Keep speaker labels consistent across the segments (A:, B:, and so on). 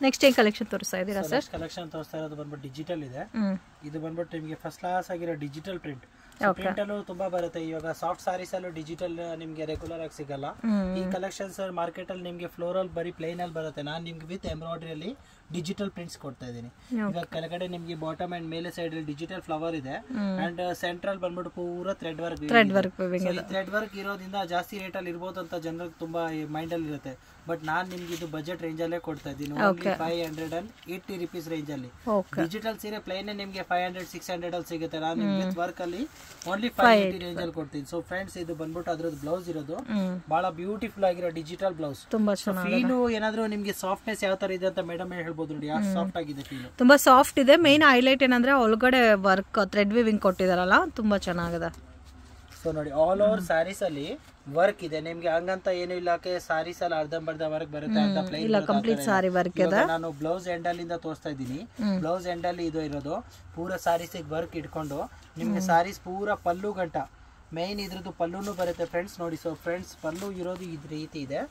A: Next ಏನು collection ತೋರಿಸ್ತಾ ಇದ್ದೀರಾ ಸರ್?
B: ಕಲೆಕ್ಷನ್ ತೋರಿಸ್ತಾ ಇರೋದು ಬಂದ್ಬಿಟ್ಟು ಡಿಜಿಟಲ್ ಇದೆ. ಇದು ಬಂದ್ಬಿಟ್ಟು ನಿಮಗೆ ಫಸ್ಟ್ ಕ್ಲಾಸ್ ಆಗಿರೋ ಡಿಜಿಟಲ್ ಪ್ರಿಂಟ್. ಪ್ರಿಂಟ್ ಅಲ್ಲೂ ತುಂಬಾ ಬರುತ್ತೆ. ಇವಾಗ ಸಾಫ್ಟ್ ಸಾರೀಸ್ ಅಲ್ಲೂ ಡಿಜಿಟಲ್ ನಿಮ್ಗೆ ರೆಗ್ಯುಲರ್ ಆಗಿ ಸಿಗಲ್ಲ. ಈ ಕಲೆಕ್ಷನ್ಸ್ ಮಾರ್ಕೆಟ್ ಅಲ್ಲಿ ನಿಮ್ಗೆ ಫ್ಲೋರಲ್ ಬರೀ ಪ್ಲೇನ್ ಅಲ್ಲಿ ಬರುತ್ತೆ. ನಾನು ನಿಮ್ಗೆ ವಿತ್ ಎಂಬ್ರಾಯ್ಡ್ರಿ ಅಲ್ಲಿ ಡಿಜಿಟಲ್ ಪ್ರಿಂಟ್ಸ್ ಕೊಡ್ತಾ ಇದ್ದೀನಿ. ಇವಾಗ ಕೆಳಗಡೆ ನಿಮ್ಗೆ ಬಾಟಮ್ ಅಂಡ್ ಮೇಲೆ ಸೈಡ್ ಅಲ್ಲಿ ಡಿಜಿಟಲ್ ಫ್ಲವರ್ ಇದೆ ಅಂಡ್ ಸೆಂಟ್ರಲ್ ಬಂದ್ಬಿಟ್ಟು ಪೂರಾ ಥ್ರೆಡ್ ವರ್ಕ್. ಥ್ರೆಡ್ ವರ್ಕ್ ಇರೋದ್ರಿಂದ ಜಾಸ್ತಿ ರೇಟ್ ಅಲ್ಲಿ ಇರ್ಬೋದು ಅಂತ ಜನರಿಗೆ ತುಂಬಾ ಮೈಂಡ್ ಅಲ್ಲಿ ಇರುತ್ತೆ. ಬಟ್ ನಾನ್ ನಿಮ್ಗೆ ಇದು ಬಜೆಟ್ ರೇಂಜ್ ಅಲ್ಲೇ ಕೊಡ್ತಾ ಇದ್ದೀನಿ. 580 rupees ರೇಂಜ್ ಅಲ್ಲಿ. ಡಿಜಿಟಲ್ ಸೀರೆ ಪ್ಲೇನ್ ನಿಮ್ಗೆ 500-600 ಅಲ್ಲಿ ಸಿಗುತ್ತೆ. ನಾನು ನಿಮ್ಗೆ ವಿತ್ ವರ್ಕ್ ಅಲ್ಲಿ ಓನ್ಲಿ 580 ರೇಂಜ್ ಅಲ್ಲಿ ಕೊಡ್ತೀನಿ. ಸೊ ಫ್ರೆಂಡ್ಸ್, ಇದು ಬಂದ್ಬಿಟ್ಟು ಅದ್ರದ್ದು ಬ್ಲೌಸ್ ಇರೋದು ಬಹಳ ಬ್ಯೂಟಿಫುಲ್ ಆಗಿರೋ ಡಿಜಿಟಲ್ ಬ್ಲೌಸ್. ಫೀಲು ಏನಾದ್ರು ನಿಮ್ಗೆ ಸಾಫ್ಟ್ನೆಸ್ ಯಾವ ತರ ಇದೆ ಅಂತ ಮೇಡಮ್ ಹೇಳ್ಬೋದು ನೋಡಿ. ಯಾವ ಸಾಫ್ಟ್ ಆಗಿದೆ ಫೀಲ್,
A: ತುಂಬಾ ಸಾಫ್ಟ್ ಇದೆ. ಮೇನ್ ಹೈಲೈಟ್ ಏನಂದ್ರೆ ಒಳಗಡೆ ವರ್ಕ್ ಥ್ರೆಡ್ ವಿವಿಂಗ್ ಕೊಟ್ಟಿದಾರಲ್ಲ, ತುಂಬಾ ಚೆನ್ನಾಗಿದೆ.
B: ಸೊ ನೋಡಿ, ಆಲ್ ಓವರ್ ಸ್ಯಾರೀಸ್ ಅಲ್ಲಿ ವರ್ಕ್ ಇದೆ. ನಿಮ್ಗೆ ಹಂಗಂತ ಏನು ಇಲ್ಲ, ಸಾರೀಸ್ ಅಲ್ಲಿ ಅರ್ಧಂಬರ್ಧ ವರ್ಕ್ ಬರುತ್ತೆ ಅಂತ
A: ಕಂಪ್ಲೀಟ್ ಸಾರಿ ವರ್ಕ್ ಇದೆ.
B: ನಾನು ಬ್ಲೌಸ್ ಎಂಡ್ ಅಲ್ಲಿಂದ ತೋರಿಸ್ತಾ ಇದ್ದೀನಿ. ಬ್ಲೌಸ್ ಎಂಡ್ ಅಲ್ಲಿ ಇದು ಇರೋದು ಪೂರಾ ಸಾರೀಸ್ ವರ್ಕ್ ಇಟ್ಕೊಂಡು ನಿಮ್ಗೆ ಸಾರೀಸ್ ಪೂರಾ ಪಲ್ಲು ಗಂಟ ಮೈನ್ ಇದ್ರದ್ದು ಪಲ್ಲುನು ಬರುತ್ತೆ ಫ್ರೆಂಡ್ಸ್. ನೋಡಿ, ಸೊ ಫ್ರೆಂಡ್ಸ್, ಪಲ್ಲು ಇರೋದು ಇದ್ ರೀತಿ ಇದೆ.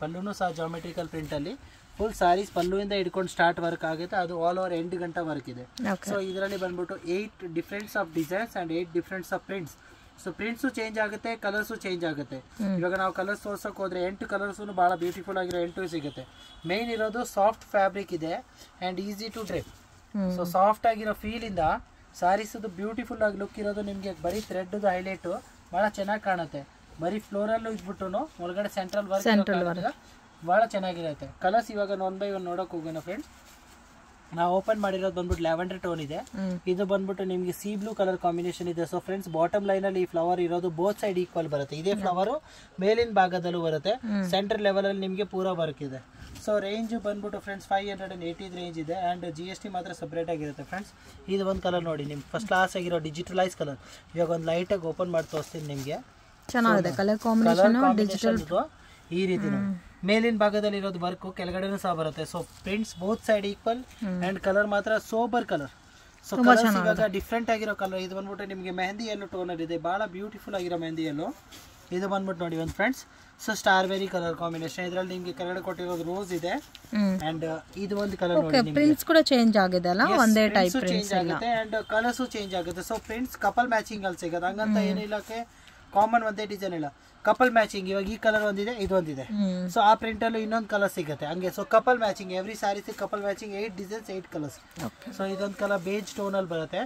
B: ಪಲ್ಲುನು ಸಹ ಜಾಮೆಟ್ರಿಕಲ್ ಪ್ರಿಂಟ್ ಅಲ್ಲಿ ಫುಲ್ ಸಾರೀಸ್ ಪಲ್ಲುವಿಂದ ಇಟ್ಕೊಂಡು ಸ್ಟಾರ್ಟ್ ವರ್ಕ್ ಆಗುತ್ತೆ. ಅದು ಆಲ್ ಓವರ್ ಎಂಡ್ ಗಂಟ ವರ್ಕ್ ಇದೆ. ಸೊ ಇದರಲ್ಲಿ ಬಂದ್ಬಿಟ್ಟು 8 differents of designs and 8 differents of prints. So prints change ಆಗುತ್ತೆ, ಕಲರ್ಸು ಚೇಂಜ್ ಆಗುತ್ತೆ. ಇವಾಗ ನಾವು ಕಲರ್ಸ್ ತೋರ್ಸಕ್ ಹೋದ್ರೆ 8 ಕಲರ್ಸು ಬಹಳ ಬ್ಯೂಟಿಫುಲ್ ಆಗಿರೋ 8 ಸಿಗುತ್ತೆ. ಮೇನ್ ಇರೋದು ಸಾಫ್ಟ್ ಫ್ಯಾಬ್ರಿಕ್ ಇದೆ and easy to drape. So soft ಆಗಿರೋ ಫೀಲ್ ಇಂದ ಸಾರೀಸ್ ಬ್ಯೂಟಿಫುಲ್ ಆಗಿ ಲುಕ್ ಇರೋದು. ನಿಮ್ಗೆ ಬರೀ ಥ್ರೆಡ್ ಹೈಲೈಟ್ ಬಹಳ ಚೆನ್ನಾಗಿ ಕಾಣುತ್ತೆ. ಬರೀ ಫ್ಲೋರಲ್ ಇದ್ಬಿಟ್ಟು ಒಳಗಡೆ ಸೆಂಟ್ರಲ್ ವರ್ಕ್ ಬಹಳ ಚೆನ್ನಾಗಿರುತ್ತೆ. ಕಲರ್ಸ್ ಇವಾಗ 1 by 1 ನೋಡಕ್ ಹೋಗೋಣ ಫ್ರೆಂಡ್ಸ್. ನಾವು ಓಪನ್ ಮಾಡಿರೋದು ಬಂದ್ಬಿಟ್ಟು ಲ್ಯಾವೆಂಡರ್ ಟೋನ್ ಇದೆ. ಇದು ಬಂದ್ಬಿಟ್ಟು ನಿಮ್ಗೆ ಸಿ ಬ್ಲೂ ಕಲರ್ ಕಾಂಬಿನೇಷನ್ ಇದೆ. ಸೊ ಫ್ರೆಂಡ್ಸ್, ಬಾಟಮ್ ಲೈನ್ ಅಲ್ಲಿ ಈ ಫ್ಲವರ್ ಇರೋದು ಬೋತ್ ಸೈಡ್ ಈಕ್ವಲ್ ಬರುತ್ತೆ. ಇದೇ ಫ್ಲವರ್ ಮೇಲಿನ ಭಾಗದಲ್ಲೂ ಬರುತ್ತೆ. ಸೆಂಟರ್ ಲೆವೆಲ್ ಅಲ್ಲಿ ನಿಮ್ಗೆ ಪೂರಾ ವರ್ಕ್ ಇದೆ. ಸೊ ರೇಂಜ್ ಬಂದ್ಬಿಟ್ಟು ಫ್ರೆಂಡ್ಸ್ 580 ರೇಂಜ್ ಇದೆ ಅಂಡ್ GST ಮಾತ್ರ ಸಪ್ರೇಟ್ ಆಗಿರುತ್ತೆ ಫ್ರೆಂಡ್ಸ್. ಇದು ಒಂದು ಕಲರ್ ನೋಡಿ, ನಿಮ್ಗೆ ಫಸ್ಟ್ ಕ್ಲಾಸ್ ಆಗಿರೋ ಡಿಜಿಟಲೈಸ್ ಕಲರ್. ಇವಾಗ ಒಂದು ಲೈಟ್ ಆಗಿ ಓಪನ್ ಮಾಡಿ ತೋರಿಸ್ತೀನಿ ನಿಮ್ಗೆ.
A: ಚೆನ್ನಾಗಿದೆ ಕಲರ್ ಕಾಂಬಿನೇಷನ್
B: ಈ ರೀತಿ. ಮೇಲಿನ ಭಾಗದಲ್ಲಿ ಇರೋದು ವರ್ಕ್ ಕೆಳಗಡೆನೂ ಸಹ ಬರುತ್ತೆ. So prints both side equal and colour ಮಾತ್ರ ಸೋಬರ್ ಕಲರ್. ಸೊ ಇವಾಗ ಡಿಫ್ರೆಂಟ್ ಆಗಿರೋ ಕಲರ್. ಇದು ಬಂದ್ಬಿಟ್ಟು ನಿಮಗೆ ಮೆಹಂದಿ ಯೆಲ್ಲೋ ಟೋನರ್ ಇದೆ, ಬಹಳ ಬ್ಯೂಟಿಫುಲ್ ಆಗಿರೋ ಮೆಹಂದಿ ಯೆಲ್ಲೋ. ಇದು ಬಂದ್ಬಿಟ್ಟು ನೋಡಿ ಒಂದು ಫ್ರೆಂಡ್ಸ್, ಸೊ ಸ್ಟಾರ್ಬೆರಿ ಕಲರ್ ಕಾಂಬಿನೇಷನ್. ಇದರಲ್ಲಿ ನಿಮಗೆ ಕೆಳಗಡೆ ಕೊಟ್ಟಿರೋದು ರೋಸ್ ಇದೆ ಅಂಡ್ ಇದು ಒಂದು ಕಲರ್ ನೋಡಿ.
A: ಪ್ರಿಂಟ್ಸ್ ಕೂಡ ಚೇಂಜ್ ಆಗಿದೆ ಅಲ್ಲ, ಒಂದೇ ಟೈಪ್
B: ಚೇಂಜ್ ಆಗುತ್ತೆ ಅಂಡ್ ಕಲರ್ಸ್ ಚೇಂಜ್ ಆಗುತ್ತೆ. ಸೊ ಪ್ರಿಂಟ್ಸ್ ಕಪಲ್ ಮ್ಯಾಚಿಂಗ್ ಅಲ್ಲಿ ಸಿಗುತ್ತೆ. ಹಂಗಂತ ಏನಿಲ್ಲ, ಕಾಮನ್ ಒಂದೇ ಡಿಸೈನ್ ಇಲ್ಲ, ಕಪಲ್ ಮ್ಯಾಚಿಂಗ್. ಇವಾಗ ಈ ಕಲರ್ ಒಂದಿದೆ, ಇದು ಒಂದಿದೆ. ಸೊ ಆ ಪ್ರಿಂಟ್ ಅಲ್ಲೂ ಇನ್ನೊಂದು ಕಲರ್ ಸಿಗುತ್ತೆ ಹಂಗೆ. So couple matching, every saris couple matching 8 designs 8 colours. So ಇದೊಂದು ಕಲರ್ ಬೇಜ್ ಟೋನ್ ಅಲ್ಲಿ ಬರುತ್ತೆ,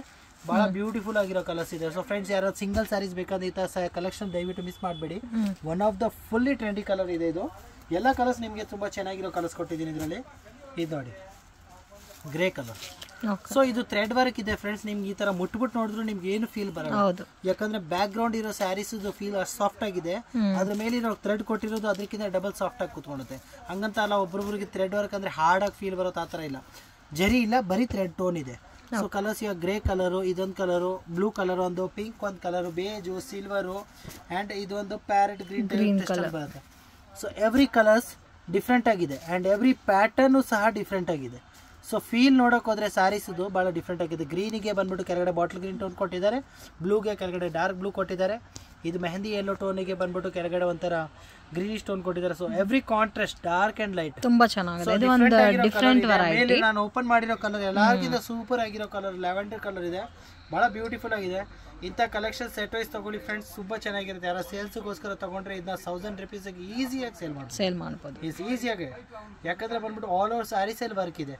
B: ಬಹಳ ಬ್ಯೂಟಿಫುಲ್ ಆಗಿರೋ ಕಲರ್ಸ್ ಇದೆ. ಸೊ ಫ್ರೆಂಡ್ಸ್, ಯಾರಾದ್ರು ಸಿಂಗಲ್ ಸ್ಯಾರೀಸ್ ಬೇಕಾದ್ರೆ ಈ ತರ ಕಲೆಕ್ಷನ್ ದಯವಿಟ್ಟು ಮಿಸ್ ಮಾಡಬೇಡಿ. One of the fully trendy colour ಇದೆ ಇದು. ಎಲ್ಲ ಕಲರ್ಸ್ ನಿಮಗೆ ತುಂಬಾ ಚೆನ್ನಾಗಿರೋ ಕಲರ್ಸ್ ಕೊಟ್ಟಿದ್ದೀನಿ ಇದರಲ್ಲಿ. ಇದು ನೋಡಿ, ಗ್ರೇ ಕಲರ್. ಸೊ ಇದು ಥ್ರೆಡ್ ವರ್ಕ್ ಇದೆ ಫ್ರೆಂಡ್ಸ್. ನಿಮ್ಗೆ ಈ ತರ ಮುಟ್ಬಿಟ್ಟು ನೋಡಿದ್ರು ನಿಮ್ಗೆ ಏನು ಫೀಲ್ ಬರಲ್ಲ, ಯಾಕಂದ್ರೆ ಬ್ಯಾಕ್ ಗ್ರೌಂಡ್ ಇರೋ ಸ್ಯಾರೀಸ್ ಫೀಲ್ ಅಷ್ಟು ಸಾಫ್ಟ್ ಆಗಿದೆ. ಅದ್ರ ಮೇಲೆ ನಾವು ಥ್ರೆಡ್ ಕೊಟ್ಟಿರೋದು ಅದಕ್ಕಿಂತ ಡಬಲ್ ಸಾಫ್ಟ್ ಆಗಿ ಕೂತ್ಕೊಳ್ಳುತ್ತೆ. ಹಂಗಂತ ಅಲ್ಲ, ಒಬ್ಬೊಬ್ರಿಗೆ ಥ್ರೆಡ್ ವರ್ಕ್ ಅಂದ್ರೆ ಹಾರ್ಡ್ ಆಗಿ ಫೀಲ್ ಬರುತ್ತೆ, ಆ ತರ ಇಲ್ಲ. ಜರಿ ಇಲ್ಲ, ಬರೀ ಥ್ರೆಡ್ ಟೋನ್ ಇದೆ. ಸೊ ಕಲರ್ಸ್ ಇವಾಗ ಗ್ರೇ ಕಲರು, ಇದೊಂದು ಕಲರು, ಬ್ಲೂ ಕಲರ್ ಒಂದು, ಪಿಂಕ್ ಒಂದು ಕಲರು, ಬೇಜು, ಸಿಲ್ವರು ಅಂಡ್ ಇದೊಂದು ಪ್ಯಾರೆಟ್ ಗ್ರೀನ್ ಕಲರ್ ಬರುತ್ತೆ. ಸೊ ಎವ್ರಿ ಕಲರ್ಸ್ ಡಿಫ್ರೆಂಟ್ ಆಗಿದೆ ಅಂಡ್ ಎವ್ರಿ ಪ್ಯಾಟರ್ನು ಸಹ ಡಿಫ್ರೆಂಟ್ ಆಗಿದೆ. ಸೊ ಫೀಲ್ ನೋಡಕ್ ಹೋದ್ರೆ ಸ್ಯಾರೀಸ್ ಬಹಳ ಡಿಫ್ರೆಂಟ್ ಆಗಿದೆ. ಗ್ರೀನಿಗೆ ಬಂದ್ಬಿಟ್ಟು ಕೆಳಗಡೆ ಬಾಟಲ್ ಗ್ರೀನ್ ಟೋನ್ ಕೊಟ್ಟಿದ್ದಾರೆ, ಬ್ಲೂಗೆ ಕೆಳಗಡೆ ಡಾರ್ಕ್ ಬ್ಲೂ ಕೊಟ್ಟಿದ್ದಾರೆ. ಇದು ಮೆಹಂದಿ ಯೆಲ್ಲೋ ಟೋನಿಗೆ ಬಂದ್ಬಿಟ್ಟು ಕೆಳಗಡೆ ಒಂಥರ ಗ್ರೀನಿಶ್ ಟೋನ್ ಕೊಟ್ಟಿದ್ದಾರೆ. So every contrast dark and light
A: ತುಂಬಾ ಚೆನ್ನಾಗಿದೆ. ಇದು ಒಂದು ಡಿಫರೆಂಟ್ ವೆರೈಟಿ.
B: ನಾನು ಓಪನ್ ಮಾಡಿರೋ ಕಲರ್ ಎಲ್ಲರಿಗಿಂತ ಸೂಪರ್ ಆಗಿರೋ ಕಲರ್ ಲ್ಯಾವೆಂಡರ್ ಕಲರ್ ಇದೆ, ಬಹಳ ಬ್ಯೂಟಿಫುಲ್ ಆಗಿದೆ. ಇಂಥ ಕಲೆಕ್ಷನ್ ಸೆಟ್ ವೈಸ್ ತಗೊಳ್ಳಿ ಫ್ರೆಂಡ್ಸ್, ತುಂಬಾ ಚೆನ್ನಾಗಿರುತ್ತೆ. ಯಾರು ಸೇಲ್ಸ್ಗೋಸ್ಕರ ತಗೊಂಡ್ರೆ ಇದನ್ನ 1000 rupees ಈಸಿಯಾಗಿ ಸೇಲ್ ಮಾಡ್ಬೋದು ಈಸಿಯಾಗಿ. ಯಾಕಂದ್ರೆ ಬಂದ್ಬಿಟ್ಟು ಆಲ್ ಓವರ್ ಸ್ಯಾರೀಸ್ ಅಲ್ಲಿ ವರ್ಕ್ ಇದೆ.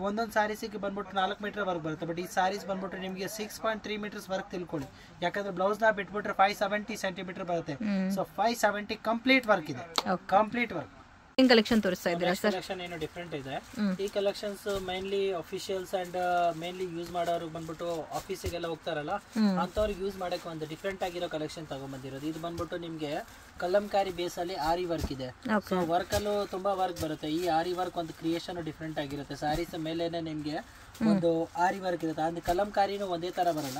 B: ಒಂದೊಂದು ಸ್ಯಾರೀಸಿಗೆ ಬಂದ್ಬಿಟ್ಟು 4 ಮೀಟರ್ ವರ್ಕ್ ಬರುತ್ತೆ. ಬಟ್ ಈ ಸ್ಯಾರೀಸ್ ಬಂದ್ಬಿಟ್ಟು ನಿಮಗೆ 6.3 meters ವರ್ಕ್ ತಿಳ್ಕೊಳ್ಳಿ. ಯಾಕಂದ್ರೆ ಬ್ಲೌಸ್ ನ ಬಿಟ್ಬಿಟ್ರೆ 570 centimeter ಬರುತ್ತೆ. ಸೊ 570 ಕಂಪ್ಲೀಟ್ ವರ್ಕ್ ಇದೆ, ಕಂಪ್ಲೀಟ್ ವರ್ಕ್.
A: ಕಲೆಕ್ಷನ್ ತೋರಿಸ್ತಾ ಇದ್ದೀರಾ ಸರ್?
B: ಕಲೆಕ್ಷನ್ ಏನು ಡಿಫ್ರೆಂಟ್ ಇದೆ. ಈ collections mainly officials and mainly use ಮಾಡೋರು ಬಂದ್ಬಿಟ್ಟು ಆಫೀಸಿಗೆಲ್ಲ ಹೋಗ್ತಾರಲ್ಲ, ಅಂತವ್ರಿಗೆ ಯೂಸ್ ಮಾಡಕ್ಕೆ ಒಂದು ಡಿಫ್ರೆಂಟ್ ಆಗಿರೋ ಕಲೆಕ್ಷನ್ ತಗೊಂಡ್ಬಂದಿರೋದು. ಇದು ಬಂದ್ಬಿಟ್ಟು ನಿಮ್ಗೆ ಕಲಂಕಾರಿ ಬೇಸ್ ಅಲ್ಲಿ ಆರಿ ವರ್ಕ್ ಇದೆ. ಸೊ ವರ್ಕ್ ಅಲ್ಲೂ ತುಂಬಾ ವರ್ಕ್ ಬರುತ್ತೆ. ಈ ಆರಿ ವರ್ಕ್ ಒಂದು ಕ್ರಿಯೇಷನ್ ಡಿಫ್ರೆಂಟ್ ಆಗಿರುತ್ತೆ. ಸ್ಯಾರೀಸ್ ಮೇಲೆನೆ ನಿಮ್ಗೆ ಒಂದು ಆರಿ ವರ್ಕ್ ಇರುತ್ತೆ. ಅಂದ್ರೆ ಕಲಂಕಾರಿನೂ ಒಂದೇ ತರ ಬರಲ್ಲ.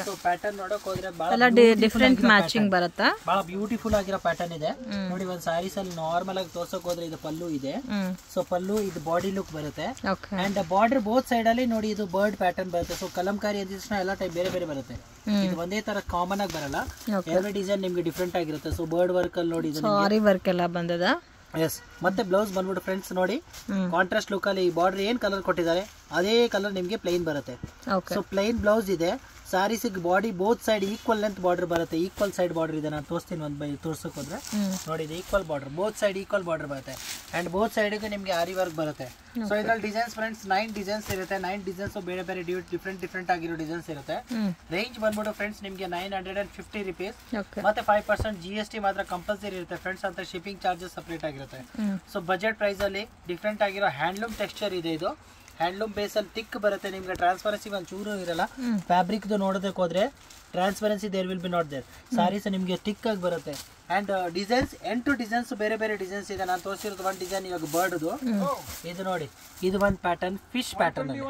B: ಸೊ ಪ್ಯಾಟರ್ನ್ ನೋಡಕ್ ಹೋದ್ರೆ ಬಹಳ
A: ಡಿಫ್ರೆಂಟ್ ಮ್ಯಾಚಿಂಗ್ ಬರುತ್ತೆ,
B: ಬಹಳ ಬ್ಯೂಟಿಫುಲ್ ಆಗಿರೋ ಪ್ಯಾಟರ್ನ್ ಇದೆ. ನೋಡಿ, ಒಂದ್ ಸ್ಯಾರೀಸ್ ಅಲ್ಲಿ ನಾರ್ಮಲ್ ಆಗಿ ತೋರ್ಸಕ್ ಹೋದ್ರೆ ಇದು ಪಲ್ಲು ಇದೆ. ಸೊ ಪಲ್ಲು ಇದು ಬಾಡಿ ಲುಕ್ ಬರುತ್ತೆ ಅಂಡ್ ಬಾರ್ಡರ್ ಬೋತ್ ಸೈಡ್ ಅಲ್ಲಿ ನೋಡಿ ಇದು ಬರ್ಡ್ ಪ್ಯಾಟರ್ನ್ ಬರುತ್ತೆ. ಸೊ ಕಲಂಕಾರಿ ಅಂದ ತಕ್ಷಣ ಎಲ್ಲ ಟೈಪ್ ಬೇರೆ ಬೇರೆ ಬರುತ್ತೆ. ಇದು ಒಂದೇ ತರ ಕಾಮನ್ ಆಗಿ ಬರಲ್ಲ, ಎವ್ರಿ ಡಿಸೈನ್ ನಿಮ್ಗೆ ಡಿಫ್ರೆಂಟ್ ಆಗಿರುತ್ತೆ. ಸೊ ಬರ್ಡ್ ವರ್ಕ್ ಅಲ್ಲಿ ನೋಡಿ,
A: ಆರಿ ವರ್ಕ್ ಎಲ್ಲ ಬಂದದ.
B: ಎಸ್ ಮತ್ತೆ ಬ್ಲೌಸ್ ಬಂದ್ಬಿಟ್ಟು ಫ್ರೆಂಡ್ಸ್ ನೋಡಿ ಕಾಂಟ್ರಾಸ್ಟ್ ಲುಕ್ ಅಲ್ಲಿ ಬಾರ್ಡರ್ ಏನ್ ಕಲರ್ ಕೊಟ್ಟಿದ್ದಾರೆ ಅದೇ ಕಲರ್ ನಿಮ್ಗೆ ಪ್ಲೈನ್ ಬರುತ್ತೆ. ಸೊ ಪ್ಲೈನ್ ಬ್ಲೌಸ್ ಇದೆ. Saris body both side equal length border ಬರುತ್ತೆ. ಈಕ್ವಲ್ ಸೈಡ್ ಬಾರ್ಡರ್ ಇದೆ. ನಾನು ತೋರಿಸ್ತೀನಿ ಒಂದು ಬೈ ತೋರ್ಸಕ್ ಹೋದ್ರೆ ನೋಡಿ ಇದು equal border, both side equal border ಬರುತ್ತೆ. ಅಂಡ್ ಬೋತ್ ಸೈಡ್ಗೆ ನಿಮ್ಗೆ ಆರಿ ವರ್ಕ್ ಬರುತ್ತೆ. ಸೊ ಇದ್ರಲ್ಲಿ ಡಿಸೈನ್ಸ್ ಫ್ರೆಂಡ್ಸ್ 9 ಡಿಸೈನ್ಸ್ ಇರುತ್ತೆ. 9 ಡಿಸೈನ್ಸ್ ಬೇರೆ ಬೇರೆ ಡಿಫ್ರೆಂಟ್ ಆಗಿರೋ ಡಿಸೈನ್ಸ್ ಇರುತ್ತೆ. ರೇಂಜ್ ಬಂದ್ಬಿಟ್ಟು ಫ್ರೆಂಡ್ಸ್ ನಿಮ್ಗೆ 950 ರುಪೀಸ್ ಮತ್ತೆ 5% GST ಮಾತ್ರ ಕಂಪಲ್ಸರಿ ಇರುತ್ತೆ ಫ್ರೆಂಡ್ಸ್. ಅಂತ ಶಿಪ್ಪಿಂಗ್ ಚಾರ್ಜಸ್ ಸಪರೇಟ್ ಆಗಿರುತ್ತೆ. ಸೊ ಬಜೆಟ್ ಪ್ರೈಸ್ ಅಲ್ಲಿ ಡಿಫ್ರೆಂಟ್ ಆಗಿರೋ ಹ್ಯಾಂಡ್ಲೂಮ್ ಟೆಕ್ಸ್ಚರ್ ಇದೆ. ಇದು ಹ್ಯಾಂಡ್ಲೂಮ್ ಬೇಸ್ ಅಲ್ಲಿ ತಿಕ್ ಬರುತ್ತೆ. ನಿಮ್ಗೆ ಟ್ರಾನ್ಸ್ಪರೆನ್ಸಿ ಒಂದು ಚೂರು ಇರಲ್ಲ. ಫ್ಯಾಬ್ರಿಕ್ ನೋಡೋದಕ್ಕೆ ಹೋದ್ರೆ transparency there will be not there. Saris ನಿಮ್ಗೆ ತಿಕ್ ಆಗಿ ಬರುತ್ತೆ. ಅಂಡ್ ಡಿಸೈನ್ಸ್ 8 ಡಿಸೈನ್ಸ್ ಬೇರೆ ಬೇರೆ ಡಿಸೈನ್ಸ್ ಇದೆ. ನಾನು ತೋರಿಸಿರೋದು ಒಂದು ಡಿಸೈನ್ ಇವಾಗ ಬರ್ಡ್ದು. ಇದು ನೋಡಿ ಇದು ಒಂದು ಪ್ಯಾಟರ್ನ್ ಫಿಶ್ ಪ್ಯಾಟರ್ನ್ ಅಲ್ಲಿ.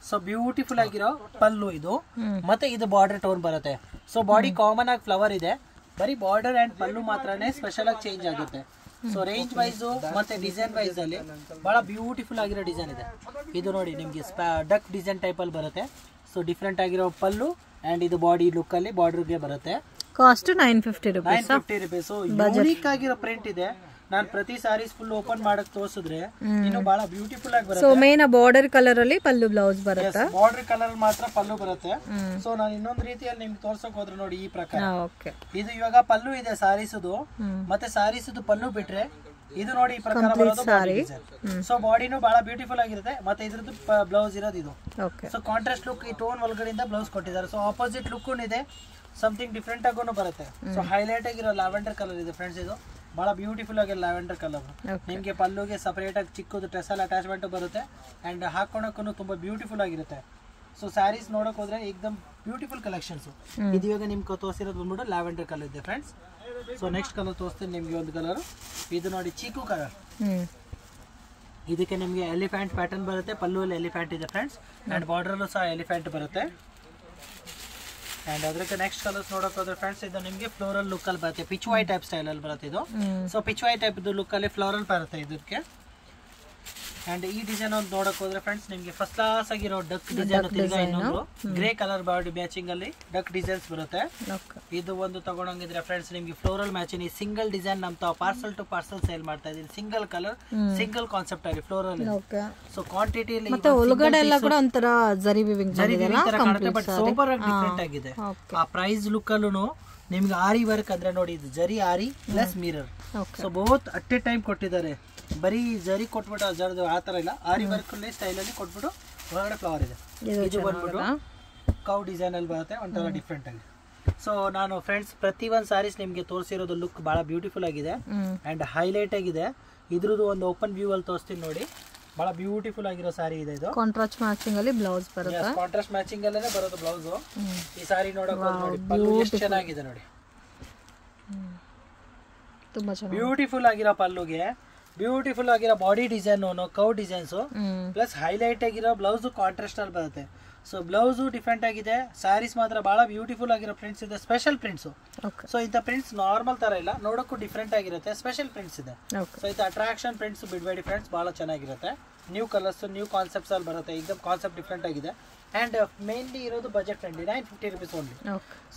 B: ಸೊ ಬ್ಯೂಟಿಫುಲ್ ಆಗಿರೋ ಪಲ್ಲು ಇದು. ಮತ್ತೆ ಇದು ಬಾರ್ಡರ್ ಟೋನ್ ಬರುತ್ತೆ. ಸೊ ಬಾಡಿ ಕಾಮನ್ ಆಗಿ ಫ್ಲವರ್ ಇದೆ. ಬರೀ ಬಾರ್ಡರ್ ಅಂಡ್ ಪಲ್ಲು ಮಾತ್ರನೇ ಸ್ಪೆಷಲ್ ಆಗಿ ಚೇಂಜ್ ಆಗುತ್ತೆ. ಸೊ ರೇಂಜ್ ವೈಸ್ ಮತ್ತೆ ಡಿಸೈನ್ ವೈಸ್ ಅಲ್ಲಿ ಬಹಳ ಬ್ಯೂಟಿಫುಲ್ ಆಗಿರೋ ಡಿಸೈನ್ ಇದೆ. ಇದು ನೋಡಿ ನಿಮ್ಗೆ ಡಕ್ ಡಿಸೈನ್ ಟೈಪ್ ಅಲ್ಲಿ ಬರುತ್ತೆ. ಸೊ ಡಿಫ್ರೆಂಟ್ ಆಗಿರೋ ಪಲ್ಲು ಅಂಡ್ ಇದು ಬಾಡಿ ಲುಕ್ ಅಲ್ಲಿ ಬಾರ್ಡರ್ಗೆ ಬರುತ್ತೆ.
A: Cost 950 rupees.
B: ಸೊ ಯೂನಿಕ್ ಆಗಿರೋ ಪ್ರಿಂಟ್ ಇದೆ. ನಾನು ಪ್ರತಿ ಸಾರೀಸ್ ಫುಲ್ ಓಪನ್ ಮಾಡಕ್ ತೋರಿಸಿದ್ರೆ ಇನ್ನು ಬಹಳ ಬ್ಯೂಟಿಫುಲ್ ಆಗಿ ಬರುತ್ತೆ.
A: ಸೊ ಮೇನ್ ಬಾರ್ಡರ್ ಕಲರ್ ಅಲ್ಲಿ ಪಲ್ಲು ಬ್ಲೌಸ್ ಬರುತ್ತೆ.
B: ಬಾರ್ಡರ್ ಕಲರ್ ಮಾತ್ರ ಪಲ್ಲು ಬರುತ್ತೆ. ಸೊ ನಾನು ಇನ್ನೊಂದು ರೀತಿಯಲ್ಲಿ ನಿಮ್ಗೆ ತೋರ್ಸಕ್ ಹೋದ್ರೆ ನೋಡಿ ಈ ಪ್ರಕಾರ ಇದು ಇವಾಗ ಪಲ್ಲು ಇದೆ ಸಾರೀಸುದು. ಮತ್ತೆ ಸಾರೀಸುದು ಪಲ್ಲು ಬಿಟ್ರೆ ಇದು ನೋಡಿ ಈ ಪ್ರಕಾರ ಬರೋದು ಬಾಡಿ. ಸೊ ಬಾಡಿನೂ ಬಹಳ ಬ್ಯೂಟಿಫುಲ್ ಆಗಿರುತ್ತೆ. ಮತ್ತೆ ಇದ್ರದ್ದು ಬ್ಲೌಸ್ ಇರೋದು ಇದು. ಸೊ ಕಾಂಟ್ರಾಸ್ಟ್ ಲುಕ್ ಈ ಟೋನ್ ಒಳಗಡೆಯಿಂದ ಬ್ಲೌಸ್ ಕೊಟ್ಟಿದ್ದಾರೆ. ಸೊ ಆಪೋಸಿಟ್ ಲುಕ್ ಇದೆ, ಸಮಥಿಂಗ್ ಡಿಫ್ರೆಂಟ್ ಆಗೂ ಬರುತ್ತೆ. ಸೊ ಹೈಲೈಟ್ ಆಗಿರೋ ಲ್ಯಾವೆಂಡರ್ ಕಲರ್ ಇದೆ ಫ್ರೆಂಡ್ಸ್. ಇದು ಬಹಳ ಬ್ಯೂಟಿಫುಲ್ ಆಗಿ ಲ್ಯಾವೆಂಡರ್ ಕಲರ್. ನಿಮ್ಗೆ ಪಲ್ಲುಗೆ ಸಪರೇಟ್ ಆಗಿ ಚಿಕ್ಕದು ಟೆಸಲ್ ಅಟ್ಯಾಚ್ಮೆಂಟ್ ಬರುತ್ತೆ. ಅಂಡ್ ಹಾಕೊಳಕ್ಕೂ ತುಂಬಾ ಬ್ಯೂಟಿಫುಲ್ ಆಗಿರುತ್ತೆ. ಸೊ ಸ್ಯಾರೀಸ್ ನೋಡಕ್ ಹೋದ್ರೆ ಏಕದಮ್ ಬ್ಯೂಟಿಫುಲ್ ಕಲೆಕ್ಷನ್ಸ್. ಇದು ಇವಾಗ ನಿಮ್ಗೆ ತೋರಿಸಿರೋದು ಬಂದ್ಬಿಟ್ಟು ಲ್ಯಾವೆಂಡರ್ ಕಲರ್ ಇದೆ ಫ್ರೆಂಡ್ಸ್. ಸೊ ನೆಕ್ಸ್ಟ್ ಕಲರ್ ತೋರಿಸ್ತೀನಿ ನಿಮ್ಗೆ ಒಂದು ಕಲರ್. ಇದು ನೋಡಿ ಚೀಕು ಕಲರ್. ಇದಕ್ಕೆ ನಿಮ್ಗೆ ಎಲಿಫೆಂಟ್ ಪ್ಯಾಟರ್ನ್ ಬರುತ್ತೆ. ಪಲ್ಲು ಅಲ್ಲಿ ಎಲಿಫೆಂಟ್ ಇದೆ ಫ್ರೆಂಡ್ಸ್. ಅಂಡ್ ಬಾರ್ಡರ್ ಅಲ್ಲೂ ಸಹ ಎಲಿಫೆಂಟ್ ಬರುತ್ತೆ. ಅಂಡ್ ಅದಕ್ಕೆ ನೆಕ್ಸ್ಟ್ ಕಲರ್ಸ್ ನೋಡಕ್ ಹೋದ್ರೆ ಫ್ರೆಂಡ್ಸ್ ಇದು ನಿಮ್ಗೆ ಫ್ಲೋರಲ್ ಲುಕ್ ಅಲ್ಲಿ ಬರುತ್ತೆ. ಪಿಚ್ ವೈ ಟೈಪ್ ಸ್ಟೈಲ್ ಅಲ್ಲಿ ಬರುತ್ತೆ ಇದು. So pichwai type look ಅಲ್ಲಿ ಫ್ಲೋರಲ್ ಬರುತ್ತೆ ಇದಕ್ಕೆ. ಅಂಡ್ ಈ ಡಿಸೈನ್ ಒಂದು ನೋಡಕ್ ಹೋದ್ರೆ ಫ್ರೆಂಡ್ಸ್ ನಿಮ್ಗೆ ಫಸ್ಟ್ ಕ್ಲಾಸ್ ಆಗಿರೋ ಡಕ್ ಡಿಸೈನ್ ತಿರ್ಗಾ ಇನ್ನೊಂದು ಗ್ರೇ ಕಲರ್ ಬಾಡಿ ಮ್ಯಾಚಿಂಗ್ ಅಲ್ಲಿ ಡಕ್ ಡಿಸೈನ್ಸ್ ಬರುತ್ತೆ. ಇದು ಒಂದು ತಗೊಂಡಂಗಿದ್ರೆ ಫ್ರೆಂಡ್ಸ್ ನಿಮ್ಗೆ ಫ್ಲೋರಲ್ ಮ್ಯಾಚಿಂಗ್ ಈ ಸಿಂಗಲ್ ಡಿಸೈನ್ ನಮ್ ತಾವು ಪಾರ್ಸಲ್ ಟು ಪಾರ್ಸಲ್ ಸೇಲ್ ಮಾಡ್ತಾ ಇದೀವಿ. ಸಿಂಗಲ್ ಕಲರ್ ಸಿಂಗಲ್ ಕಾನ್ಸೆಪ್ಟ್ ಆಗಿ ಫ್ಲೋರಲ್. ಸೊ ಕ್ವಾಂಟಿಟಿ
A: ಮತ್ತೆ ಒಳಗಡೆ ಎಲ್ಲ ಕೂಡ ಒಂತರ ಜರಿ ವಿವಿಂಗ್
B: ಬಟ್ ಸೂಪರ್ ಆಗಿ ಡಿಫರೆಂಟ್ ಆಗಿದೆ. ಆ ಪ್ರೈಸ್ ಲುಕ್ ಅಲ್ಲೂ ನಿಮ್ಗೆ ಆರಿ ವರ್ಕ್ ಅಂದ್ರೆ ನೋಡಿ ಇದು zari aari plus mirror. So ಬಹುತ್ ಅಟ್ ಎ ಟೈಮ್ ಕೊಟ್ಟಿದ್ದಾರೆ. ಬರೀ ಜರಿ ಕೊಟ್ಬಿಟ್ಟು ಜರ್ದು ಆ ತರ ಇಲ್ಲ, ಆರಿ ವರ್ಕ್ ಸ್ಟೈಲ್ ಅಲ್ಲಿ ಕೊಟ್ಬಿಟ್ಟು ಒಳಗಡೆ ಫ್ಲವರ್ ಇದೆ. ಇದು ಬಂದ್ಬಿಟ್ಟು ಕೌ ಡಿಸೈನ್ ಅಲ್ಲಿ ಬರುತ್ತೆ ಒಂಥರ ಡಿಫ್ರೆಂಟ್ ಆಗಿ. ಸೊ ನಾನು ಫ್ರೆಂಡ್ಸ್ ಪ್ರತಿ ಒಂದ್ ಸಾರೀಸ್ ನಿಮ್ಗೆ ತೋರಿಸಿರೋದು ಲುಕ್ ಬಹಳ ಬ್ಯೂಟಿಫುಲ್ ಆಗಿದೆ ಅಂಡ್ ಹೈಲೈಟ್ ಆಗಿದೆ. ಇದ್ರದ್ದು ಒಂದು ಓಪನ್ ವ್ಯೂ ಅಲ್ಲಿ ತೋರಿಸ್ತೀನಿ ನೋಡಿ. ಬಹಳ ಬ್ಯೂಟಿಫುಲ್ ಆಗಿರೋ ಸಾರಿ ಇದೆ ಇದು.
A: ಕಾಂಟ್ರಾಸ್ಟ್ ಮ್ಯಾಚಿಂಗ್ ಅಲ್ಲಿ ಬ್ಲೌಸ್ ಬರುತ್ತೆ.
B: ಕಾಂಟ್ರಾಸ್ಟ್ ಮ್ಯಾಚಿಂಗ್ ಅಲ್ಲೇ ಬರೋದು ಬ್ಲೌಸ್. ಈ ಸಾರಿ ನೋಡಕ್ ನೋಡಿ ಪಲ್ಲು ಎಷ್ಟು ಚೆನ್ನಾಗಿದೆ ನೋಡಿ.
A: ತುಂಬಾ ಚೆನ್ನಾಗಿ
B: ಬ್ಯೂಟಿಫುಲ್ ಆಗಿರೋ ಪಲ್ಲುಗೆ ಬ್ಯೂಟಿಫುಲ್ ಆಗಿರೋ body design cow designs plus highlight ಆಗಿರೋ ಬ್ಲೌಸ್ ಕಾಂಟ್ರಾಸ್ಟ್ ಅಲ್ಲಿ ಬರುತ್ತೆ. ಸೊ ಬ್ಲೌಸ್ ಡಿಫ್ರೆಂಟ್ ಆಗಿದೆ. ಸ್ಯಾರೀಸ್ ಮಾತ್ರ ಬಹಳ ಬ್ಯೂಟಿಫುಲ್ ಆಗಿರೋ ಪ್ರಿಂಟ್ಸ್ ಇದೆ. Special prints. ಸೊ ಇಂಥ ಪ್ರಿಂಟ್ಸ್ ನಾರ್ಮಲ್ ತರ ಇಲ್ಲ, ನೋಡಕ್ಕೂ ಡಿಫ್ರೆಂಟ್ ಆಗಿರುತ್ತೆ. ಸ್ಪೆಷಲ್ ಪ್ರಿಂಟ್ಸ್ ಇದೆ. ಸೊ ಇದು ಅಟ್ರಾಕ್ಷನ್ ಪ್ರಿಂಟ್ಸ್ ಬಿಡ್ಬೇಡಿ ಫ್ರೆಂಡ್ಸ್, ಬಹಳ ಚೆನ್ನಾಗಿರುತ್ತೆ. ನ್ಯೂ ಕಲರ್ಸ್ ನ್ಯೂ ಕಾನ್ಸೆಪ್ಟ್ಸ್ ಅಲ್ಲಿ ಬರುತ್ತೆ. एकदम ಕಾನ್ಸೆಪ್ಟ್ ಡಿಫ್ರೆಂಟ್ ಆಗಿದೆ. ಅಂಡ್ ಮೇನ್ಲಿ ಇರೋದು budget friendly 950 rupees only.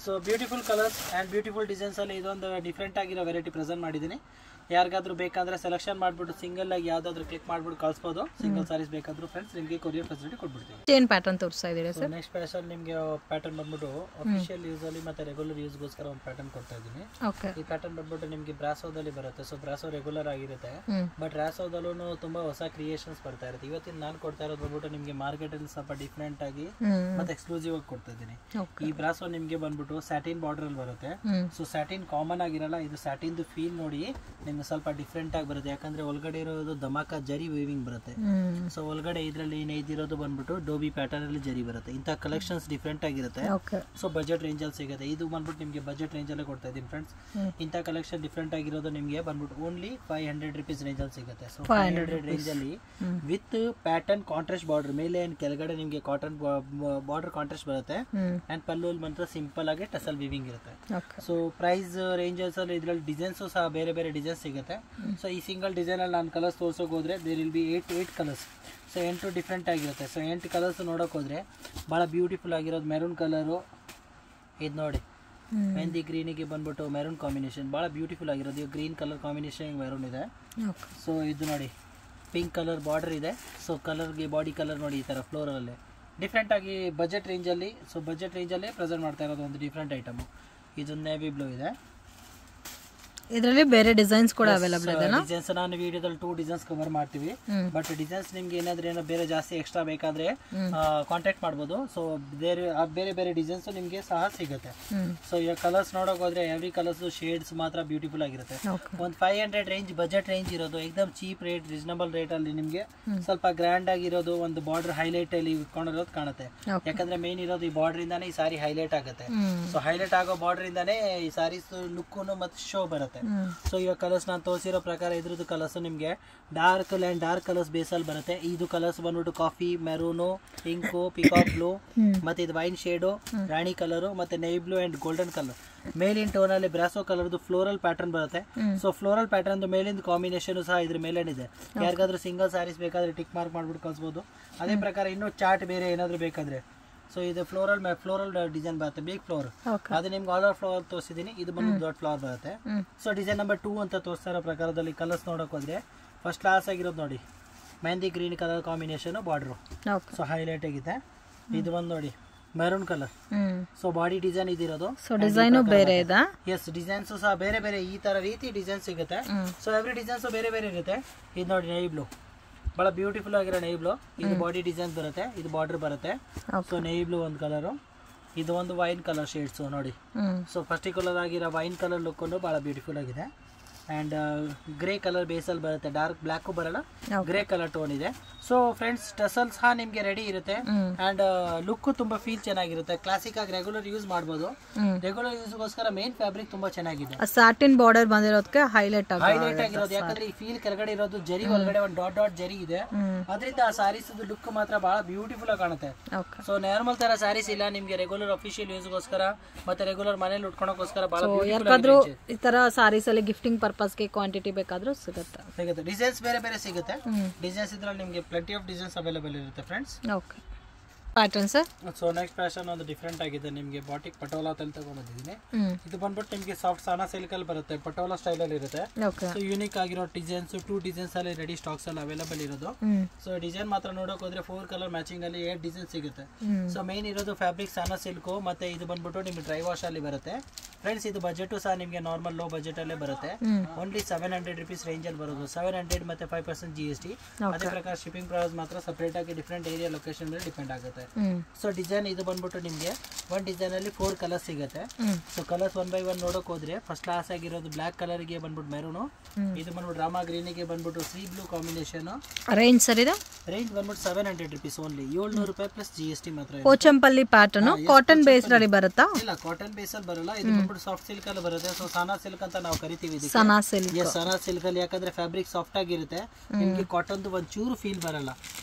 B: So beautiful colours and beautiful designs ಅಲ್ಲಿ ಇದೊಂದು ಡಿಫ್ರೆಂಟ್ ಆಗಿರೋ ವೆರೈಟಿ ಪ್ರೆಸೆಂಟ್ ಮಾಡಿದ್ದೀನಿ. ಯಾರಿಗಾದ್ರೂ ಬೇಕಂದ್ರೆ ಸೆಲೆಕ್ಷನ್ ಮಾಡ್ಬಿಟ್ಟು ಸಿಂಗಲ್ ಆಗಿ ಯಾವ್ದಾದ್ರು ಕ್ಲಿಕ್ ಮಾಡ್ಬಿಟ್ಟು ಕಳಿಸಬಹುದು. ಸಿಂಗಲ್ ಸಾರೀಸ್ ಬೇಕಾದ್ರೂ ಫ್ರೆಂಡ್ಸ್ ನಿಮಗೆ ಕೊರಿಯರ್ ಫೆಸಿಲಿಟಿ ಕೊಟ್ಬಿಡ್ತೀವಿ.
A: ಚೈನ್ ಪ್ಯಾಟರ್ನ್ ತೋರಿಸ್ತಾ ಇದ್ದೀರಾ ಸರ್?
B: ನೆಕ್ಸ್ಟ್ ಸ್ಪೆಷಲ್ ನಿಮಗೆ ಪ್ಯಾಟರ್ನ್ ಬಂದ್ಬಿಟ್ಟು ಅಫಿಷಿಯಲ್ ಯೂಸ್ ಅಲ್ಲಿ ಮತ್ತೆ ರೆಗ್ಯುಲರ್ ಯೂಸ್ ಗೋಸ್ಕರ ಒಂದು ಪ್ಯಾಟರ್ನ್ ಕೊಡ್ತಾ ಇದ್ದೀನಿ. ಈ ಪ್ಯಾಟರ್ನ್ ಬಂದ್ಬಿಟ್ಟು ನಿಮಗೆ ಬ್ರಾಸೋದಲ್ಲಿ ಬರುತ್ತೆ. ಸೊ ಬ್ರಾಸೋ ರೆಗ್ಯುಲರ್ ಆಗಿರುತ್ತೆ, ಬಟ್ ರಾಸೋದಲ್ಲೂ ತುಂಬಾ ಹೊಸ ಕ್ರಿಯೇಷನ್ಸ್ ಬರ್ತಾ ಇರುತ್ತೆ. ಇವತ್ತಿನ ನಾನು ಕೊಡ್ತಾ ಇರೋದು ಬಂದ್ಬಿಟ್ಟು ನಿಮಗೆ ಮಾರ್ಕೆಟ್ ಅಲ್ಲಿ ಸ್ವಲ್ಪ ಡಿಫ್ರೆಂಟ್ ಆಗಿ ಮತ್ತೆ ಎಕ್ಸ್ಕ್ಲೂಸಿವ್ ಆಗಿ ಕೊಡ್ತಾ ಇದ್ದೀನಿ. ಈ ಬ್ರಾಸೋ ನಿಮಗೆ ಬಂದ್ಬಿಟ್ಟು ಸ್ಯಾಟಿನ್ ಬಾರ್ಡರ್ ಅಲ್ಲಿ ಬರುತ್ತೆ. ಸೊ ಸ್ಯಾಟಿನ್ ಕಾಮನ್ ಆಗಿರಲ್ಲ, ಇದು ಸ್ಯಾಟಿನ್ ಫೀಲ್ ನೋಡಿ ನಿಮ್ಗೆ ಸ್ವಲ್ಪ ಡಿಫ್ರೆಂಟ್ ಆಗಿ ಬರುತ್ತೆ. ಯಾಕಂದ್ರೆ ಒಳಗಡೆ ಇರೋದು ಧಮಾಕ ಜರಿ ವೀವಿಂಗ್ ಬರುತ್ತೆ. ಸೊ ಒಳಗಡೆ ಇದ್ರಲ್ಲಿ ಇದಿರೋದು ಬಂದ್ಬಿಟ್ಟು ಡೋಬಿ ಪ್ಯಾಟರ್ನ್ ಅಲ್ಲಿ ಜರಿ ಬರುತ್ತೆ. ಇಂಥ ಕಲೆಕ್ಷನ್ಸ್ ಡಿಫ್ರೆಂಟ್ ಆಗಿರುತ್ತೆ. ಸೊ ಬಜೆಟ್ ರೇಂಜ್ ಅಲ್ಲಿ ಸಿಗುತ್ತೆ. ಇದು ಬಂದ್ಬಿಟ್ಟು ನಿಮಗೆ ಬಜೆಟ್ ರೇಂಜ್ ಅಲ್ಲೇ ಕೊಡ್ತಾ ಇದ್ದೀನಿ ಫ್ರೆಂಡ್ಸ್. ಇಂಥ ಕಲೆಕ್ಷನ್ ಡಿಫ್ರೆಂಟ್ ಆಗಿರೋದು ನಿಮಗೆ ಬಂದ್ಬಿಟ್ಟು ಓನ್ಲಿ 500 ರುಪೀಸ್ ರೇಂಜ್ ಅಲ್ಲಿ ಸಿಗುತ್ತೆ. ಸೊ 500 ರೇಂಜ್ ಅಲ್ಲಿ ವಿತ್ ಪ್ಯಾಟರ್ನ್ ಕಾಂಟ್ರಾಸ್ಟ್ ಬಾರ್ಡರ್ ಮೇಲೆ ಅಂಡ್ ಕೆಳಗಡೆ ನಿಮಗೆ ಕಾಟನ್ ಬಾರ್ಡರ್ ಕಾಂಟ್ರಾಸ್ಟ್ ಬರುತ್ತೆ. ಅಂಡ್ ಪಲ್ಲು ಮಾತ್ರ ಸಿಂಪಲ್ ಆಗಿ ಟಸಲ್ ವೀವಿಂಗ್ ಇರುತ್ತೆ. ಸೊ ಪ್ರೈಸ್ ರೇಂಜಸ್ ಅಲ್ಲಿ ಇದ್ರಲ್ಲಿ ಡಿಸೈನ್ಸ್ ಸಹ ಬೇರೆ ಬೇರೆ ಡಿಸೈನ್ಸ್ ಸಿಗುತ್ತೆ. ಸೊ ಈ ಸಿಂಗಲ್ ಡಿಸೈನ್ ಅಲ್ಲಿ ನಾನು ಕಲರ್ಸ್ ತೋರ್ಸೋಕೆ ಹೋದ್ರೆ there will be 8 colours. So 8 different ಆಗಿರುತ್ತೆ. ಸೊ 8 ಕಲರ್ಸ್ ನೋಡೋಕೆ ಹೋದ್ರೆ ಭಾಳ ಬ್ಯೂಟಿಫುಲ್ ಆಗಿರೋದು ಮೆರೂನ್ ಕಲರು ಇದು ನೋಡಿ, ಮೆಹಂದಿ ಗ್ರೀನಿಗೆ ಬಂದ್ಬಿಟ್ಟು ಮೆರೂನ್ ಕಾಂಬಿನೇಷನ್ ಭಾಳ ಬ್ಯೂಟಿಫುಲ್ ಆಗಿರೋದು. ಗ್ರೀನ್ ಕಲರ್ ಕಾಂಬಿನೇಷನ್ ಮೆರೂನ್ ಇದೆ. ಸೊ ಇದು ನೋಡಿ ಪಿಂಕ್ ಕಲರ್ ಬಾರ್ಡರ್ ಇದೆ. ಸೊ ಕಲರ್ಗೆ ಬಾಡಿ ಕಲರ್ ನೋಡಿ ಈ ಥರ ಫ್ಲೋರಲ್ಲೇ ಡಿಫ್ರೆಂಟ್ ಆಗಿ ಬಜೆಟ್ ರೇಂಜಲ್ಲಿ. ಸೊ ಬಜೆಟ್ ರೇಂಜಲ್ಲೇ ಪ್ರೆಸೆಂಟ್ ಮಾಡ್ತಾ ಇರೋದು ಒಂದು ಡಿಫ್ರೆಂಟ್ ಐಟಮು. ಇದು ನೇವಿ ಬ್ಲೂ ಇದೆ.
A: ಇದರಲ್ಲಿ ಬೇರೆ ಡಿಸೈನ್ಸ್ ಕೂಡ ಅವೈಲೇಬಲ್ ಇದೆ.
B: ಡಿಸೈನ್ಸ್ ನಾನು ವಿಡಿಯೋದಲ್ಲಿ 2 ಡಿಸೈನ್ಸ್ ಕವರ್ ಮಾಡ್ತೀವಿ. ಬಟ್ ಡಿಸೈನ್ಸ್ ನಿಮ್ಗೆ ಏನೋ ಬೇರೆ ಜಾಸ್ತಿ ಎಕ್ಸ್ಟ್ರಾ ಬೇಕಾದ್ರೆ ಕಾಂಟ್ಯಾಕ್ಟ್ ಮಾಡ್ಬೋದು. ಸೊ ಬೇರೆ ಬೇರೆ ಡಿಸೈನ್ಸ್ ನಿಮ್ಗೆ ಸಹ ಸಿಗುತ್ತೆ. ಸೊ ಈಗ ಕಲರ್ಸ್ ನೋಡಕ್ ಹೋದ್ರೆ ಎವ್ರಿ ಕಲರ್ಸ್ ಶೇಡ್ಸ್ ಮಾತ್ರ ಬ್ಯೂಟಿಫುಲ್ ಆಗಿರುತ್ತೆ. ಒಂದು 500 ರೇಂಜ್ ಬಜೆಟ್ ರೇಂಜ್ ಇರೋದು, ಎಕ್ದಮ್ ಚೀಪ್ ರೇಟ್, ರೀಸನಬಲ್ ರೇಟ್ ಅಲ್ಲಿ ನಿಮ್ಗೆ ಸ್ವಲ್ಪ ಗ್ರ್ಯಾಂಡ್ ಆಗಿರೋದು ಒಂದು ಬಾರ್ಡರ್ ಹೈಲೈಟ್ ಅಲ್ಲಿ ಇಟ್ಕೊಂಡಿರೋದು ಕಾಣುತ್ತೆ. ಯಾಕಂದ್ರೆ ಮೇನ್ ಇರೋದು ಈ ಬಾರ್ಡರ್ ಇಂದಾನೆ ಈ ಸಾರಿ ಹೈಲೈಟ್ ಆಗುತ್ತೆ. ಸೊ ಹೈಲೈಟ್ ಆಗೋ ಬಾರ್ಡರ್ ಇಂದಾನೆ ಈ ಸಾರೀಸ್ ಲುಕ್ ಮತ್ತೆ ಶೋ ಬರುತ್ತೆ. ಸೊ ಇವಾಗ ಕಲರ್ಸ್ ನಾನು ತೋರಿಸಿರೋ ಪ್ರಕಾರ ಇದ್ರದ್ದು ಕಲರ್ಸ್ ನಿಮಗೆ ಡಾರ್ಕ್ ಕಲರ್ಸ್ ಬೇಸಲ್ಲಿ ಬರುತ್ತೆ. ಇದು ಕಲರ್ಸ್ ಬಂದ್ಬಿಟ್ಟು coffee, maroon, pink, peacock blue, ಮತ್ತೆ ಇದು ವೈನ್ ಶೇಡು, ರಾಣಿ ಕಲರು, ಮತ್ತೆ ನೈ ಬ್ಲೂ ಅಂಡ್ ಗೋಲ್ಡನ್ ಕಲರ್. ಮೇಲಿನ ಟೋನ್ ಅಲ್ಲಿ ಬ್ರಾಸೋ ಕಲರ್ದು ಫ್ಲೋರಲ್ ಪ್ಯಾಟರ್ನ್ ಬರುತ್ತೆ. ಸೊ ಫ್ಲೋರಲ್ ಪ್ಯಾಟರ್ನ್ ಮೇಲಿಂದ ಕಾಂಬಿನೇಷನ್ ಸಹ ಇದ್ರ ಮೇಲೇನಿದೆ. ಯಾರಿಗಾದ್ರೂ ಸಿಂಗಲ್ ಸ್ಯಾರೀಸ್ ಬೇಕಾದ್ರೆ ಟಿಕ್ ಮಾರ್ಕ್ ಮಾಡ್ಬಿಟ್ಟು ಕಳಿಸ್ಬೋದು. ಅದೇ ಪ್ರಕಾರ ಇನ್ನೂ ಚಾರ್ಟ್ ಬೇರೆ ಏನಾದ್ರು ಬೇಕಾದ್ರೆ ಸೊ ಇದು ಫ್ಲೋರಲ್ ಡಿಸೈನ್ ಬರುತ್ತೆ, ಬಿಗ್ ಫ್ಲೋರ್. ಅದು ನಿಮ್ಗೆ ಆಲ್ ಓವರ್ ಫ್ಲವರ್ ತೋರಿಸಿದೀನಿ. ಇದು ಬಂದು ದೊಡ್ಡ ಫ್ಲವರ್ ಬರುತ್ತೆ. ಸೊ ಡಿಸೈನ್ ನಂಬರ್ 2 ಅಂತ ತೋರಿಸ್ತಾ ಇರೋ ಪ್ರಕಾರದಲ್ಲಿ ಕಲರ್ಸ್ ನೋಡಕ್ ಹೋದ್ರೆ ಫಸ್ಟ್ ಕ್ಲಾಸ್ ಆಗಿರೋದು ನೋಡಿ mehndi green colour combination border. So highlight ಆಗಿದೆ. ಇದು ಬಂದು ನೋಡಿ maroon colour. So body design ಇದಿರೋದು. ಸೊ ಡಿಸೈನ್ ಬೇರೆ ಇದೆ. ಎಸ್ ಡಿಸೈನ್ಸ್ ಸಹ ಬೇರೆ ಬೇರೆ ಈ ತರ ರೀತಿ ಡಿಸೈನ್ ಸಿಗುತ್ತೆ. ಸೊ ಎವ್ರಿ ಡಿಸೈನ್ಸ್ ಬೇರೆ ಬೇರೆ ಇರುತ್ತೆ. ಇದು ನೋಡಿ ನೈ ಬ್ಲೂ ಬಹಳ ಬ್ಯೂಟಿಫುಲ್ ಆಗಿರೋ ನೈ ಬ್ಲೂ. ಇದು ಬಾಡಿ ಡಿಸೈನ್ ಬರುತ್ತೆ, ಇದು ಬಾರ್ಡರ್ ಬರುತ್ತೆ. ಸೊ ನೈ ಬ್ಲೂ ಒಂದು ಕಲರು, ಇದು ಒಂದು ವೈನ್ ಕಲರ್ ಶೇಡ್ಸ್ ನೋಡಿ. ಸೊ ಪರ್ಟಿಕ್ಯುಲರ್ ಆಗಿರೋ ವೈನ್ ಕಲರ್ ಲುಕ್ ಬಹಳ ಬ್ಯೂಟಿಫುಲ್ ಆಗಿದೆ. ಅಂಡ್ ಗ್ರೇ ಕಲರ್ ಬೇಸಲ್ಲಿ ಬರುತ್ತೆ, ಡಾರ್ಕ್ ಬ್ಲ್ಯಾಕು ಬರಲ್ಲ, ಗ್ರೇ ಕಲರ್ ಟೋನ್ ಇದೆ. ಸೊ ಫ್ರೆಂಡ್ಸ್ ಟಸಲ್ ಸಹ ನಿಮ್ಗೆ ರೆಡಿ ಇರುತ್ತೆ. ಅಂಡ್ ಲುಕ್ ತುಂಬಾ ಫೀಲ್ ಚೆನ್ನಾಗಿರುತ್ತೆ. ಕ್ಲಾಸಿಕ್ ಆಗಿ ರೆಗ್ಯುಲರ್ ಯೂಸ್ ಮಾಡಬಹುದು. ರೆಗ್ಯುಲರ್ ಯೂಸ್ಗೋಸ್ಕರ ಮೇನ್ ಫ್ಯಾಬ್ರಿಕ್ ತುಂಬಾ ಚೆನ್ನಾಗಿದೆ.
A: ಸಾಟಿನ್ ಬಾರ್ಡರ್ ಬಂದಿರೋದಕ್ಕೆ ಹೈಲೈಟ್
B: ಆಗಿರೋದು. ಯಾಕಂದ್ರೆ ಈ ಫೀಲ್ ಕೆಳಗಡೆ ಇರೋದು ಜರಿ ಒಳಗಡೆ ಒಂದು ಡಾಟ್ ಜರಿ ಇದೆ. ಅದರಿಂದ ಆ ಸಾರೀಸ್ ಲುಕ್ ಮಾತ್ರ ಬಹಳ ಬ್ಯೂಟಿಫುಲ್ ಆಗಿ ಕಾಣುತ್ತೆ. ಸೊ ನಾರ್ಮಲ್ ತರ ಸಾರೀಸ್ ಇಲ್ಲ, ನಿಮ್ಗೆ ರೆಗ್ಯುಲರ್ ಅಫಿಷಿಯಲ್ ಯೂಸ್ಗೋಸ್ಕರ ಮತ್ತೆ ರೆಗ್ಯುಲರ್ ಮನೇಲಿ ಉಟ್ಕೊಳಕೋಸ್ಕರ ಬಹಳ
A: ಯಾಕಾದ್ರೂ ಈ ತರ ಸಾರೀಸ್ ಅಲ್ಲಿ ಗಿಫ್ಟಿಂಗ್ ಪರ್ಪಸ್ಗೆ ಕ್ವಾಂಟಿಟಿ ಬೇಕಾದ್ರೂ ಸಿಗುತ್ತೆ.
B: ಡಿಸೈನ್ಸ್ ಬೇರೆ ಬೇರೆ ಸಿಗುತ್ತೆ. ಡಿಸೈನ್ಸ್ ಇದ್ರಲ್ಲಿ ನಿಮ್ಗೆ ಪ್ಲೆಂಟಿ ಆಫ್ ಡಿಸೈನ್ಸ್ ಅವೈಲೇಬಲ್ ಇರುತ್ತೆ friends.
A: Okay pattern sir.
B: So next fashion ಒಂದು ಡಿಫ್ರೆಂಟ್ ಆಗಿದೆ. ನಿಮಗೆ ಬಾಟಿಕ್ ಪಟೋಲಾ ಅಂತ ತಗೊಂಡಿದ್ದೀನಿ. ಇದು ಬಂದ್ಬಿಟ್ಟು ನಿಮಗೆ ಸಾಫ್ಟ್ ಸಾನಾ ಸಿಲ್ಕ್ ಅಲ್ಲಿ ಬರುತ್ತೆ, ಪಟೋಲಾ ಸ್ಟೈಲ್ ಅಲ್ಲಿ ಇರುತ್ತೆ. ಸೊ ಯೂನಿಕ್ ಆಗಿರೋ ಡಿಸೈನ್ಸ್ 2 ಡಿಸೈನ್ಸ್ ಅಲ್ಲಿ ರೆಡಿ ಸ್ಟಾಕ್ಸ್ ಅಲ್ಲಿ ಅವೈಲೇಬಲ್ ಇರೋದು. ಸೊ ಡಿಸೈನ್ ಮಾತ್ರ ನೋಡಕ್ ಹೋದ್ರೆ 4 ಕಲರ್ ಮ್ಯಾಚಿಂಗ್ ಅಲ್ಲಿ 8 ಡಿಸೈನ್ ಸಿಗುತ್ತೆ. ಸೊ ಮೇನ್ ಇರೋದು ಫ್ಯಾಬ್ರಿಕ್ ಸಾನಾ ಸಿಲ್ಕ್, ಮತ್ತೆ ಇದು ಬಂದ್ಬಿಟ್ಟು ನಿಮ್ಗೆ ಡ್ರೈ ವಾಶ್ ಅಲ್ಲಿ ಬರುತ್ತೆ ಫ್ರೆಂಡ್ಸ್. ಇದು ಬಜೆಟ್ ಸಹ ನಿಮಗೆ ನಾರ್ಮಲ್ ಲೋ ಬಜೆಟ್ ಅಲ್ಲೇ ಬರುತ್ತೆ. ಓನ್ಲಿ 700 rupees ರೇಂಜ್ ಅಲ್ಲಿ ಬರೋದು. 700 ಮತ್ತೆ 5% GST. ಅದೇ ಪ್ರಕಾರ ಶಿಪ್ಪಿಂಗ್ ಪ್ರೈಸ್ ಮಾತ್ರ ಸಪರೇಟ್ ಆಗಿ ಡಿಫ್ರೆಂಟ್ ಏರಿಯಾ ಲೊಕೇಶನ್ ಮೇಲೆ ಡಿಪೆಂಡ್ ಆಗುತ್ತೆ. ಸೊ ಡಿಸೈನ್ ಇದು ಬಂದ್ಬಿಟ್ಟು ನಿಮ್ಗೆ ಒಂದು ಡಿಸೈನ್ ಅಲ್ಲಿ 4 ಕಲರ್ಸ್ ಸಿಗುತ್ತೆ. ಸೊ ಕಲರ್ಸ್ 1 by 1 ನೋಡಕ್ ಹೋದ್ರೆ ಫಸ್ಟ್ ಕ್ಲಾಸ್ ಆಗಿರೋದು ಬ್ಲಾಕ್ ಕಲರ್ ಗೆ ಬಂದ್ಬಿಟ್ಟು ಮೆರೂನು, ಇದು ಬಂದ್ಬಿಟ್ಟು ರಾಮಾ ಗ್ರೀನ್ ಗೆ ಬಂದ್ಬಿಟ್ಟು sea blue combination.
A: Range sir ಇದು
B: ರೇಂಜ್ ಬಂದ್ಬಿಟ್ಟು 700 rupees ಓನ್ಲಿ. 700 ರೂಪಾಯಿ ಪ್ಲಸ್ GST ಮಾತ್ರ.
A: ಪೋಚಂಪಲ್ಲಿ ಪ್ಯಾಟರ್ನ್ ಕಾಟನ್ ಬೇಸ್ ಅಲ್ಲಿ ಬರುತ್ತಾ?
B: ಇಲ್ಲ ಕಾಟನ್ ಬೇಸ್ ಅಲ್ಲಿ ಬರಲ್ಲ, ಇದು ಬಂದ್ಬಿಟ್ಟು ಸಾಫ್ಟ್ ಸಿಲ್ಕ್ ಅಲ್ಲಿ ಬರುತ್ತೆ. ಸೊ ಸಾನಾ ಸಿಲ್ಕ್ ಅಂತ ನಾವು ಕರಿತೀವಿ ಇದಕ್ಕೆ.
A: ಸಾನಾ ಸಿಲ್ಕ್.
B: ಸಾನಾ ಸಿಲ್ಕ್ ಅಲ್ಲಿ ಯಾಕಂದ್ರೆ ಫ್ಯಾಬ್ರಿಕ್ ಸಾಫ್ಟ್ ಆಗಿರುತ್ತೆ, ನಿಮ್ಗೆ ಕಾಟನ್ ಒಂದು ಚೂರು ಫೀಲ್ ಬರಲ್ಲ.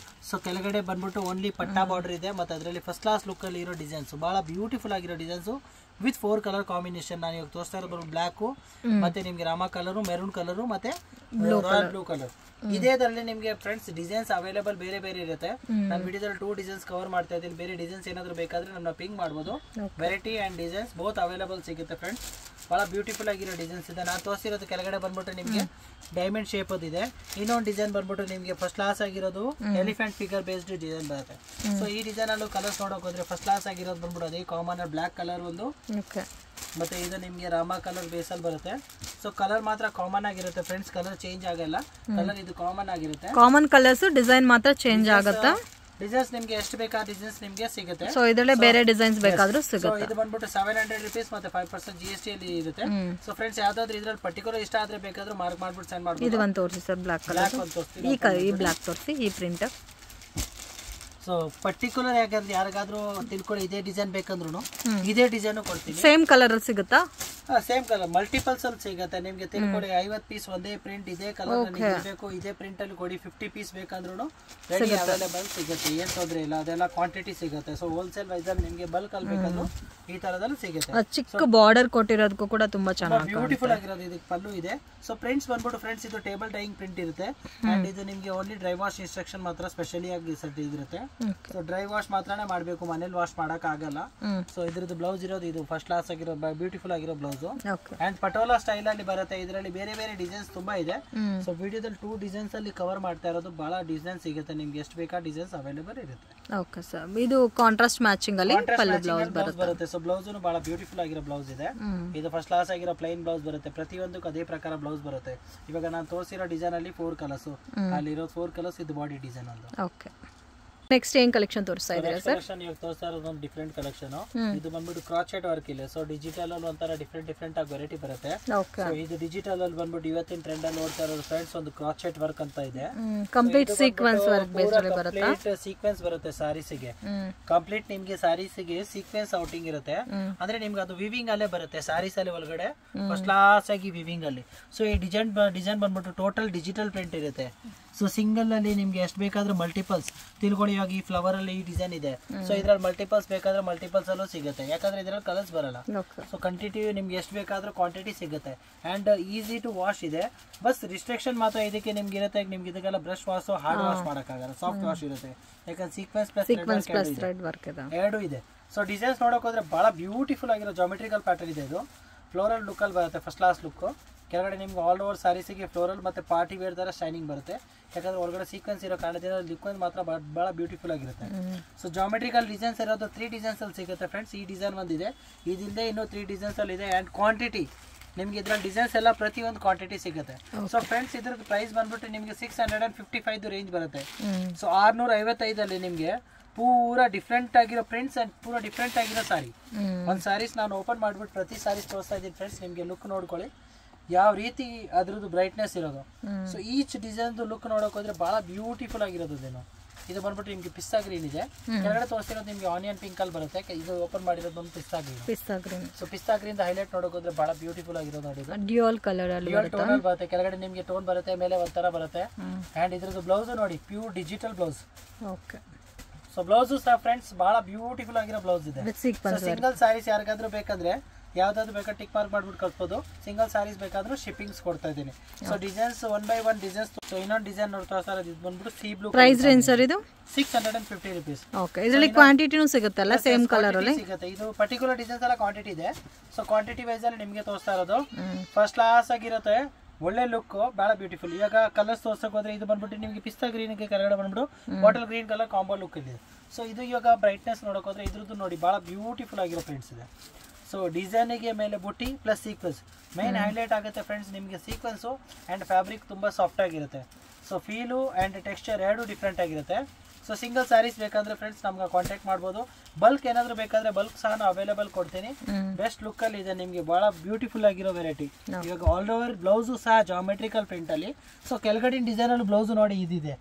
B: ಸೊ ಕೆಳಗಡೆ ಬಂದ್ಬಿಟ್ಟು ಓನ್ಲಿ ಪಟ್ಟಾ ಬಾರ್ಡರ್ ಇದೆ. ಮತ್ತೆ ಅದರಲ್ಲಿ ಫಸ್ಟ್ ಕ್ಲಾಸ್ ಲುಕ್ ಅಲ್ಲಿ ಇರೋ ಡಿಸೈನ್ಸ್ ಬಹಳ ಬ್ಯೂಟಿಫುಲ್ ಆಗಿರೋ ಡಿಸೈನ್ಸ್ ವಿತ್ 4 ಕಲರ್ ಕಾಂಬಿನೇಷನ್. ನಾನು ಇವಾಗ ತೋರಿಸ್ತಾ ಇರೋದು ಬ್ಲಾಕ್, ಮತ್ತೆ ನಿಮ್ಗೆ ರಾಮಾ ಕಲರು, ಮೆರೂನ್ ಕಲರು, ಮತ್ತೆ ರಾಯಲ್ ಬ್ಲೂ ಕಲರ್. ಇದೇದ್ರಲ್ಲಿ ನಿಮ್ಗೆ ಫ್ರೆಂಡ್ಸ್ ಡಿಸೈನ್ಸ್ ಅವೈಲೇಬಲ್ ಬೇರೆ ಬೇರೆ ಇರುತ್ತೆ. ನಾನು ವಿಡಿಯೋದಲ್ಲಿ 2 ಡಿಸೈನ್ಸ್ ಕವರ್ ಮಾಡ್ತಾ ಇದ್ದೀನಿ. ಬೇರೆ ಡಿಸೈನ್ಸ್ ಏನಾದ್ರು ಬೇಕಾದ್ರೆ ನಮ್ಮ ಪಿಂಗ್ ಮಾಡ್ಬೋದು. Variety and designs both available ಸಿಗುತ್ತೆ ಫ್ರೆಂಡ್ಸ್. ಬಹಳ ಬ್ಯೂಟಿಫುಲ್ ಆಗಿರೋ ಡಿಸೈನ್ಸ್ ಇದೆ. ನಾನು ತೋರಿಸಿರೋದು ಕೆಳಗಡೆ ಬಂದ್ಬಿಟ್ಟು ನಿಮ್ಗೆ ಡೈಮಂಡ್ ಶೇಪ್ ಇದೆ. ಇನ್ನೊಂದು ಡಿಸೈನ್ ಬಂದ್ಬಿಟ್ಟು ನಿಮ್ಗೆ ಫಸ್ಟ್ ಕ್ಲಾಸ್ ಆಗಿರೋದು ಎಲಿಫೆಂಟ್ ಫಿಗರ್ ಬೇಸ್ಡ್ ಡಿಸೈನ್ ಬರುತ್ತೆ. ಸೊ ಈ ಡಿಸೈನ್ ಅಲ್ಲೂ ಕಲರ್ಸ್ ನೋಡಕ್ ಹೋದ್ರೆ ಫಸ್ಟ್ ಕ್ಲಾಸ್ ಆಗಿರೋದು ಬಂದ್ಬಿಟ್ಟು ಅದೇ ಕಾಮನ್ ಬ್ಲಾಕ್ ಕಲರ್ ಒಂದು, ಮತ್ತೆ ಇದು ನಿಮ್ಗೆ ರಾಮಾ ಕಲರ್ ಬೇಸಲ್ಲಿ ಬರುತ್ತೆ. ಸೊ ಕಲರ್ ಮಾತ್ರ ಕಾಮನ್ ಆಗಿರುತ್ತೆ ಫ್ರೆಂಡ್ಸ್, ಕಲರ್ ಚೇಂಜ್ ಆಗಲ್ಲ. ಕಲರ್ ಇದು ಕಾಮನ್ ಆಗಿರುತ್ತೆ.
A: ಕಾಮನ್ ಕಲರ್ಸ್, ಡಿಸೈನ್ ಮಾತ್ರ ಚೇಂಜ್ ಆಗುತ್ತಾ?
B: ಡಿಸೈನ್ಸ್ ನಿಮ್ಗೆ ಎಷ್ಟು ಬೇಕಾದ ಡಿಸೈನ್ಸ್ ನಿಮ್ಗೆ ಸಿಗುತ್ತೆ.
A: ಸೊ ಇದರಲ್ಲೇ ಬೇರೆ ಡಿಸೈನ್ಸ್ ಬೇಕಾದ್ರೂ ಸಿಗುತ್ತೆ.
B: ಇದು ಬಂದ್ಬಿಟ್ಟು 700 rupees ಮತ್ತೆ 5% GST ಅಲ್ಲಿ ಇರುತ್ತೆ. ಸೊ ಫ್ರೆಂಡ್ಸ್ ಯಾವ್ದಾದ್ರು ಇದ್ರಲ್ಲಿ ಪರ್ಟಿಕ್ಯುಲರ್ ಇಷ್ಟ ಆದ್ರೆ ಬೇಕಾದ್ರೂ ಮಾರ್ಕ್ ಮಾಡ್ಬಿಟ್ಟು ಸೆಂಡ್ ಮಾಡ್ಬೋದು.
A: ಇದು ಒಂದು ತೋರಿಸಿ ಸರ್, ಬ್ಲಾಕ್ ಕಲರ್. ಈ ಬ್ಲಾಕ್ ತೋರಿಸಿ, ಈ ಪ್ರಿಂಟ್.
B: ಸೊ ಪರ್ಟಿಕ್ಯುಲರ್ ಯಾಕಂದ್ರೆ ಯಾರಿಗಾದ್ರೂ ತಿಳ್ಕೊಳ್ಳಿ ಇದೇ ಡಿಸೈನ್ ಬೇಕಂದ್ರು ಇದೇ ಡಿಸೈನ್ ಕೊಡ್ತೀವಿ.
A: ಸೇಮ್ ಕಲರ್ ಅಲ್ಲಿ ಸಿಗುತ್ತಾ?
B: ಸೇಮ್ ಕಲರ್ ಮಲ್ಟಿಪಲ್ಸ್ ಅಲ್ಲಿ ಸಿಗುತ್ತೆ ನಿಮ್ಗೆ. ತಿಳ್ಕೊಳ್ಳಿ 50 ಪೀಸ್ ಒಂದೇ ಪ್ರಿಂಟ್ ಇದೇ ಕಲರ್ ನಿಮ್ಗೆ ಬೇಕು, ಇದೇ ಪ್ರಿಂಟ್ ಅಲ್ಲಿ ಕೊಡಿ. 50 ಪೀಸ್ ಬೇಕಂದ್ರೂ ರೆಡಿ ಅವೈಲೇಬಲ್ ಸಿಗುತ್ತೆ, ಏನ್ ತೊಂದ್ರೆ ಇಲ್ಲ. ಅದೆಲ್ಲ ಕ್ವಾಂಟಿಟಿ ಸಿಗುತ್ತೆ. ಸೊ ಹೋಲ್ಸೇಲ್ ವೈಸ್ ಅಲ್ಲಿ ನಿಮ್ಗೆ ಬಲ್ಕ್ ಅಲ್ಲಿ ಬೇಕಾದ್ರೂ ಈ ತರದಲ್ಲಿ ಸಿಗುತ್ತೆ.
A: ಚಿಕ್ಕ ಬಾರ್ಡರ್ ಕೊಟ್ಟಿರೋದಕ್ಕೂ ಕೂಡ ತುಂಬಾ ಚೆನ್ನಾಗಿ
B: ಬ್ಯೂಟಿಫುಲ್ ಆಗಿರೋದು. ಇದಕ್ಕೆ ಪಲ್ಲು ಇದೆ. ಸೊ ಪ್ರಿಂಟ್ಸ್ ಬಂದ್ಬಿಟ್ಟು ಫ್ರೆಂಡ್ಸ್ ಇದು ಟೇಬಲ್ ಡೈಯಿಂಗ್ ಪ್ರಿಂಟ್ ಇರುತ್ತೆ. ಅಂಡ್ ಇದು ನಿಮ್ಗೆ ಓನ್ಲಿ ಡ್ರೈ ವಾಶ್ ಇನ್ಸ್ಟ್ರಕ್ಷನ್ ಮಾತ್ರ ಸ್ಪೆಷಲಿ ಆಗಿ ಇರುತ್ತೆ. ಸೊ ಡ್ರೈ ವಾಶ್ ಮಾತ್ರನೇ ಮಾಡಬೇಕು, ಮನೇಲಿ ವಾಶ್ ಮಾಡಕ್ ಆಗಲ್ಲ. ಸೊ ಇದ್ರದ್ದು ಬ್ಲೌಸ್ ಇರೋದು ಇದು ಫಸ್ಟ್ ಕ್ಲಾಸ್ ಆಗಿರೋ ಬ್ಯೂಟಿಫುಲ್ ಆಗಿರೋ ಬ್ಲೌಸ್. ಅಂಡ್ ಪಟೋಲಾ ಸ್ಟೈಲ್ ಅಲ್ಲಿ ಬರುತ್ತೆ. ಇದರಲ್ಲಿ ಬೇರೆ ಬೇರೆ ಡಿಸೈನ್ಸ್ ತುಂಬಾ ಇದೆ. ಸೊ ವಿಡಿಯೋದಲ್ಲಿ 2 ಡಿಸೈನ್ಸ್ ಅಲ್ಲಿ ಕವರ್ ಮಾಡ್ತಾ ಇರೋದು. ಬಹಳ ಡಿಸೈನ್ ಸಿಗುತ್ತೆ ನಿಮ್ಗೆ, ಎಷ್ಟು ಬೇಕಾ ಡಿಸೈನ್ಸ್ ಅವೈಲೇಬಲ್ ಇರುತ್ತೆ.
A: ಓಕೆ ಸರ್, ಇದು ಕಾಂಟ್ರಾಸ್ಟ್ ಮ್ಯಾಚಿಂಗ್ ಅಲ್ಲಿ ಬ್ಲೌಸ್
B: ಬರುತ್ತೆ. ಸೊ ಬ್ಲೌಸ್ ಬಹಳ ಬ್ಯೂಟಿಫುಲ್ ಆಗಿರೋ ಬ್ಲೌಸ್ ಇದೆ. ಇದು ಫಸ್ಟ್ ಕ್ಲಾಸ್ ಆಗಿರೋ ಪ್ಲೈನ್ ಬ್ಲೌಸ್ ಬರುತ್ತೆ. ಪ್ರತಿಯೊಂದಕ್ಕೂ ಅದೇ ಪ್ರಕಾರ ಬ್ಲೌಸ್ ಬರುತ್ತೆ. ಇವಾಗ ನಾನು ತೋರಿಸಿರೋ ಡಿಸೈನ್ ಅಲ್ಲಿ 4 ಕಲರ್ಸ್, ಅಲ್ಲಿ ಇರೋ 4 ಕಲರ್ಸ್ ಇದು ಬಾಡಿ ಡಿಸೈನ್ ಅಂತ.
A: ಓಕೆ, ನೆಕ್ಸ್ಟ್ ಏನ್ ಕಲೆಕ್ಷನ್ ತೋರಿಸ್ತಾ ಇದ್ದೀರಾ ಸರ್?
B: ಕಲೆಕ್ಷನ್ ಇವಾಗ ತೋರಿಸ್ತಾ ಇರೋದು ಒಂದು ಡಿಫರೆಂಟ್ ಕಲೆಕ್ಷನ್. ಇದು ಬಂದ್ಬಿಟ್ಟು ಕ್ರಾಚೆಟ್ ವರ್ಕ್ ಇಲ್ಲ. ಸೊ ಡಿಜಿಟಲ್ ಅಲ್ಲಿ ಒಂಥರ ಡಿಫರೆಂಟ್ ಆಗಿ ವೆರೈಟಿ ಬರುತ್ತೆ. ಸೊ ಇದು ಡಿಜಿಟಲ್ ಅಲ್ಲಿ ಬಂದ್ಬಿಟ್ಟು ಇವತ್ತಿನ ಟ್ರೆಂಡ್ ಅಲ್ಲಿ ನೋಡ್ತಾ ಇರೋದು ಫ್ರೆಂಡ್ಸ್, ಒಂದು ಕ್ರಾಚೆಟ್ ವರ್ಕ್ ಅಂತ ಇದೆ.
A: ಕಂಪ್ಲೀಟ್ ಸೀಕ್ವೆನ್ಸ್ ವರ್ಕ್ ಬೇಸ್ಡ್ ಬರುತ್ತೆ.
B: ಕಂಪ್ಲೀಟ್ ಸೀಕ್ವೆನ್ಸ್ ಬರುತ್ತೆ ಸಾರೀಸ್ಗೆ. ಕಂಪ್ಲೀಟ್ ನಿಮ್ಗೆ ಸಾರೀಸ್ಗೆ ಸೀಕ್ವೆನ್ಸ್ ಔಟಿಂಗ್ ಇರುತ್ತೆ. ಅಂದ್ರೆ ನಿಮ್ಗೆ ಅದು ವಿವಿಂಗ್ ಅಲ್ಲೇ ಬರುತ್ತೆ. ಸಾರೀಸ್ ಅಲ್ಲಿ ಒಳಗಡೆ ಫಸ್ಟ್ ಕ್ಲಾಸ್ ಆಗಿ ವಿವಿಂಗ್ ಅಲ್ಲಿ. ಸೊ ಈ ಡಿಸೈನ್ ಬಂದ್ಬಿಟ್ಟು ಟೋಟಲ್ ಡಿಜಿಟಲ್ ಪ್ರಿಂಟ್ ಇರುತ್ತೆ. ಸೊ ಸಿಂಗಲ್ ಅಲ್ಲಿ ನಿಮ್ಗೆ ಎಷ್ಟು ಬೇಕಾದ್ರೂ ಮಲ್ಟಿಪಲ್ಸ್ ತಿಳ್ಕೊಳ್ಳಿ. ಇವಾಗ ಈ ಫ್ಲವರ್ ಅಲ್ಲಿ ಈ ಡಿಸೈನ್ ಇದೆ. ಸೊ ಇದ್ರಲ್ಲಿ ಮಲ್ಟಿಪಲ್ಸ್ ಬೇಕಾದ್ರೆ ಮಲ್ಟಿಪಲ್ಸ್ ಅಲ್ಲೂ ಸಿಗುತ್ತೆ, ಯಾಕಂದ್ರೆ ಇದ್ರಲ್ಲಿ ಕಲರ್ಸ್ ಬರಲ್ಲ. ಸೊ ಕ್ವಾಂಟಿಟಿ ನಿಮ್ಗೆ ಎಷ್ಟು ಬೇಕಾದ್ರೂ ಕ್ವಾಂಟಿಟಿ ಸಿಗುತ್ತೆ. ಅಂಡ್ ಈಸಿ ಟು ವಾಶ್ ಇದೆ. ಬಸ್ ರಿಸ್ಟ್ರಿಕ್ಷನ್ ಮಾತ್ರ ಇದಕ್ಕೆ ನಿಮ್ಗೆ ಇರುತ್ತೆ. ನಿಮ್ಗೆ ಇದಕ್ಕೆಲ್ಲ ಬ್ರಷ್ ವಾಶ್ ಹಾರ್ಡ್ ವಾಶ್ ಮಾಡಕ್ಕಾಗಲ್ಲ, ಸಾಫ್ಟ್ ವಾಶ್ ಇರುತ್ತೆ. ಯಾಕಂದ್ರೆ ಸೀಕ್ವೆನ್ಸ್ ಪ್ಲಸ್
A: ಥ್ರೆಡ್ ವರ್ಕ್
B: ಎರಡು ಇದೆ. ಸೊ ಡಿಸೈನ್ಸ್ ನೋಡಕ್ ಹೋದ್ರೆ ಬಹಳ ಬ್ಯೂಟಿಫುಲ್ ಆಗಿರೋ ಜಾಮೆಟ್ರಿಕಲ್ ಪ್ಯಾಟರ್ನ್ ಇದೆ. ಇದು ಫ್ಲೋರಲ್ ಲುಕ್ ಅಲ್ಲಿ ಬರುತ್ತೆ, ಫಸ್ಟ್ ಕ್ಲಾಸ್ ಲುಕ್. ಕೆಳಗಡೆ ನಿಮ್ಗೆ ಆಲ್ ಓವರ್ ಸಾರೀಸಿಗೆ ಫ್ಲೋರಲ್ ಮತ್ತೆ ಪಾರ್ಟಿ ವೇರ್ ತರ ಶೈನಿಂಗ್ ಬರುತ್ತೆ. ಯಾಕಂದ್ರೆ ಒಳಗಡೆ ಸೀಕ್ವೆನ್ಸ್ ಇರೋ ಕಾರಣದಿಂದ ಲಿಕ್ವಿಡ್ ಮಾತ್ರ ಬಹಳ ಬ್ಯೂಟಿಫುಲ್ ಆಗಿರುತ್ತೆ. ಸೊ ಜಾಮೆಟ್ರಿಕಲ್ ಡಿಸೈನ್ಸ್ ಇರೋದು 3 ಡಿಸೈನ್ಸ್ ಅಲ್ಲಿ ಸಿಗುತ್ತೆ ಫ್ರೆಂಡ್ಸ್. ಈ ಡಿಸೈನ್ ಒಂದಿದೆ, ಇದಿಲ್ಲದೆ ಇನ್ನೂ 3 ಡಿಸೈನ್ಸ್ ಅಲ್ಲಿ ಇದೆ. ಅಂಡ್ ಕ್ವಾಂಟಿಟಿ ನಿಮ್ಗೆ ಇದ್ರಲ್ಲಿ ಡಿಸೈನ್ಸ್ ಎಲ್ಲ ಪ್ರತಿಯೊಂದು ಕ್ವಾಂಟಿಟಿ ಸಿಗುತ್ತೆ. ಸೊ ಫ್ರೆಂಡ್ಸ್ ಇದ್ರದ್ದು ಪ್ರೈಸ್ ಬಂದ್ಬಿಟ್ಟು ನಿಮ್ಗೆ 655 ರೇಂಜ್ ಬರುತ್ತೆ. ಸೊ 655 ಅಲ್ಲಿ ನಿಮ್ಗೆ ಪೂರಾ ಡಿಫ್ರೆಂಟ್ ಆಗಿರೋ ಪ್ರಿಂಟ್ಸ್ ಅಂಡ್ ಪೂರಾ ಡಿಫ್ರೆಂಟ್ ಆಗಿರೋ ಸಾರಿ. ಒಂದು ಸಾರೀಸ್ ನಾನು ಓಪನ್ ಮಾಡ್ಬಿಟ್ಟು ಪ್ರತಿ ಸಾರೀಸ್ ತೋರಿಸ್ತಾ ಇದ್ದೀನಿ ಫ್ರೆಂಡ್ಸ್. ನಿಮ್ಗೆ ಲುಕ್ ನೋಡ್ಕೊಳ್ಳಿ ಯಾವ ರೀತಿ ಅದ್ರದ್ದು ಬ್ರೈಟ್ನೆಸ್ ಇರೋದು. ಸೊ ಈಚ್ ಡಿಸೈನ್ ಲುಕ್ ನೋಡಕ್ ಹೋದ್ರೆ ಬಹಳ ಬ್ಯೂಟಿಫುಲ್ ಆಗಿರೋದೇನು. ಇದು ಬಂದ್ಬಿಟ್ಟು ನಿಮ್ಗೆ ಪಿಸ್ತಾ ಗ್ರೀನ್ ಇದೆ. ಕೆಳಗಡೆ ತೋರಿಸಿರೋದು ನಿಮ್ಗೆ ಆನಿಯನ್ ಪಿಂಕ್ ಅಲ್ಲಿ ಬರುತ್ತೆ. ಇದು ಓಪನ್ ಮಾಡಿರೋದು ಒಂದು ಪಿಸ್ತಾ ಗ್ರೀನ್. ಸೊ ಪಿಸ್ತಾ ಗ್ರೀನ್ ಹೈಲೈಟ್ ನೋಡಕ್ ಹೋದ್ರೆ ಬಹಳ ಬ್ಯೂಟಿಫುಲ್ ಆಗಿರೋದು ನೋಡಿ.
A: ಡ್ಯೂಯಲ್ ಕಲರ್ ಅಲ್ಲಿ
B: ಟೋನ್ ಅಲ್ಲಿ ಬರುತ್ತೆ. ಕೆಳಗಡೆ ನಿಮ್ಗೆ ಟೋನ್ ಬರುತ್ತೆ, ಮೇಲೆ ಒಂಥರ ಬರುತ್ತೆ. ಅಂಡ್ ಇದ್ರದ್ದು ಬ್ಲೌಸ್ ನೋಡಿ, pure digital blouse.
A: Okay,
B: so blouse ಸಹ ಫ್ರೆಂಡ್ಸ್ ಬಹಳ ಬ್ಯೂಟಿಫುಲ್ ಆಗಿರೋ ಬ್ಲೌಸ್ ಇದೆ. ಸಿಂಗಲ್ ಸ್ಯಾರೀಸ್ ಯಾರಿಗಾದ್ರೂ ಬೇಕಂದ್ರೆ ಯಾವ್ದಾದ್ರು ಬೇಕಾದ್ರೆ ಟಿಕ್ ಮಾರ್ಕ್ ಮಾಡ್ಬಿಟ್ಟು ಕಳ್ಸ್ಬೋದು. ಸಿಂಗಲ್ ಸ್ಯಾರೀಸ್ ಬೇಕಾದ್ರೂ ಶಿಪ್ಪಿಂಗ್ಸ್ ಕೊಡ್ತಾ ಇದ್ದೀನಿ. So designs 1 by 1 designs. So ಇನ್ನೊಂದು ಡಿಸೈನ್ ನೋಡ್ತಾ ಸರ್, ಇದು ಬಂದ್ಬಿಟ್ಟು sea blue.
A: Price range sir ಇದು
B: 650 rupees.
A: ಓಕೆ, ಇದರಲ್ಲಿ ಕ್ವಾಂಟಿಟಿನೂ ಸಿಗುತ್ತಲ್ಲ ಸೇಮ್ ಕಲರ್ ಅಲ್ಲಿ
B: ಸಿಗುತ್ತೆ. ಇದು ಪರ್ಟಿಕ್ಯುಲರ್ ಡಿಸೈನ್ಸ್ ಎಲ್ಲ ಕ್ವಾಂಟಿಟಿ ಇದೆ. ಸೊ ಕ್ವಾಂಟಿಟಿ ವೈಸ್ ಅಲ್ಲಿ ನಿಮ್ಗೆ ತೋರಿಸ್ತಾ ಇರೋದು ಫಸ್ಟ್ ಕ್ಲಾಸ್ ಆಗಿರುತ್ತೆ. ಒಳ್ಳೆ ಲುಕ್, ಬಹಳ ಬ್ಯೂಟಿಫುಲ್. ಇವಾಗ ಕಲರ್ಸ್ ತೋರ್ಸಕ್ ಹೋದ್ರೆ ಇದು ಬಂದ್ಬಿಟ್ಟು ನಿಮ್ಗೆ ಪಿಸ್ತಾ ಗ್ರೀನ್ ಗೆ ಕೆಳಗಡೆ ಬಂದ್ಬಿಟ್ಟು bottle green colour combo look ಇದೆ. ಸೊ ಇದು ಇವಾಗ ಬ್ರೈಟ್ನೆಸ್ ನೋಡಕ್ ಹೋದ್ರೆ ಇದ್ರದ್ದು ನೋಡಿ ಬಹಳ ಬ್ಯೂಟಿಫುಲ್ ಆಗಿರೋ ಪ್ರಿಂಟ್ಸ್ ಇದೆ. ಸೊ ಡಿಸೈನಿಗೆ ಮೇಲೆ ಬುಟ್ಟಿ ಪ್ಲಸ್ ಸೀಕ್ವೆನ್ಸ್ ಮೇನ್ ಹೈಲೈಟ್ ಆಗುತ್ತೆ ಫ್ರೆಂಡ್ಸ್. ನಿಮಗೆ ಸೀಕ್ವೆನ್ಸು ಆ್ಯಂಡ್ ಫ್ಯಾಬ್ರಿಕ್ ತುಂಬ ಸಾಫ್ಟ್ ಆಗಿರುತ್ತೆ. ಸೊ ಫೀಲು ಆ್ಯಂಡ್ ಟೆಕ್ಸ್ಚರ್ ಎರಡು ಡಿಫ್ರೆಂಟ್ ಆಗಿರುತ್ತೆ. ಸೊ ಸಿಂಗಲ್ ಸ್ಯಾರೀಸ್ ಬೇಕಂದ್ರೆ ಫ್ರೆಂಡ್ಸ್ ನಮ್ಗೆ ಕಾಂಟ್ಯಾಕ್ಟ್ ಮಾಡ್ಬೋದು. ಬಲ್ಕ್ ಏನಾದರೂ ಬೇಕಾದ್ರೆ ಬಲ್ಕ್ ಸಹ ನಾನು ಅವೈಲೇಬಲ್ ಕೊಡ್ತೀನಿ. ಬೆಸ್ಟ್ ಲುಕ್ ಅಲ್ಲಿ ಇದೆ, ನಿಮಗೆ ಬಹಳ ಬ್ಯೂಟಿಫುಲ್ ಆಗಿರೋ ವೆರೈಟಿ. ಇವಾಗ ಆಲ್ ಓವರ್ ಬ್ಲೌಸು ಸಹ ಜಾಮೆಟ್ರಿಕಲ್ ಪ್ರಿಂಟ್ ಅಲ್ಲಿ. ಸೊ ಕೆಳಗಡೆ ಡಿಸೈನ್ ಅಲ್ಲಿ ಬ್ಲೌಸ್ ನೋಡಿ ಇದಿದೆ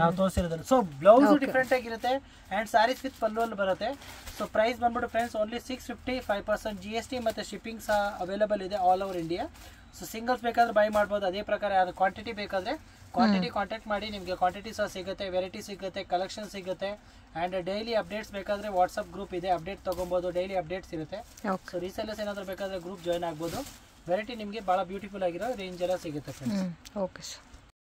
B: ನಾವು ತೋರಿಸಿರೋದ್ರಲ್ಲಿ. ಸೊ ಬ್ಲೌಸ್ ಡಿಫ್ರೆಂಟ್ ಆಗಿರುತ್ತೆ ಅಂಡ್ ಸ್ಯಾರೀಸ್ ವಿತ್ ಪಲ್ಲು ಅಲ್ಲಿ ಬರುತ್ತೆ. ಸೊ ಪ್ರೈಸ್ ಬಂದ್ಬಿಟ್ಟು ಫ್ರೆಂಡ್ಸ್ ಓನ್ಲಿ 650, 5% GST ಮತ್ತೆ ಶಿಪ್ಪಿಂಗ್ ಸಹ ಅವೈಲೇಬಲ್ ಇದೆ all over India. So singles ಬೇಕಾದ್ರೆ ಬೈ ಮಾಡ್ಬೋದು. ಅದೇ ಪ್ರಕಾರ ಯಾರು ಕ್ವಾಂಟಿಟಿ ಬೇಕಾದ್ರೆ ಕ್ವಾಂಟಿಟಿ ಕಾಂಟ್ಯಾಕ್ಟ್ ಮಾಡಿ, ನಿಮಗೆ ಕ್ವಾಂಟಿಟಿ ಸಹ ಸಿಗುತ್ತೆ, ವೆರೈಟಿ ಸಿಗುತ್ತೆ, ಕಲೆಕ್ಷನ್ ಸಿಗುತ್ತೆ. ಆ್ಯಂಡ್ ಡೈಲಿ ಅಪ್ಡೇಟ್ಸ್ ಬೇಕಾದ್ರೆ ವಾಟ್ಸಪ್ ಗ್ರೂಪ್ ಇದೆ, ಅಪ್ಡೇಟ್ ತೊಗೊಬೋದು. ಡೈಲಿ ಅಪ್ಡೇಟ್ಸ್ ಇರುತ್ತೆ. ಸೊ ರೀಸೇಲರ್ಸ್ ಏನಾದರೂ ಬೇಕಾದ್ರೆ ಗ್ರೂಪ್ ಜಾಯ್ನ್ ಆಗ್ಬೋದು. ವೆರೈಟಿ ನಿಮಗೆ ಭಾಳ ಬ್ಯೂಟಿಫುಲ್ ಆಗಿರೋ ರೇಂಜ್ ಎಲ್ಲ ಸಿಗುತ್ತೆ ಫ್ರೆಂಡ್ಸ್.
A: Okay sir.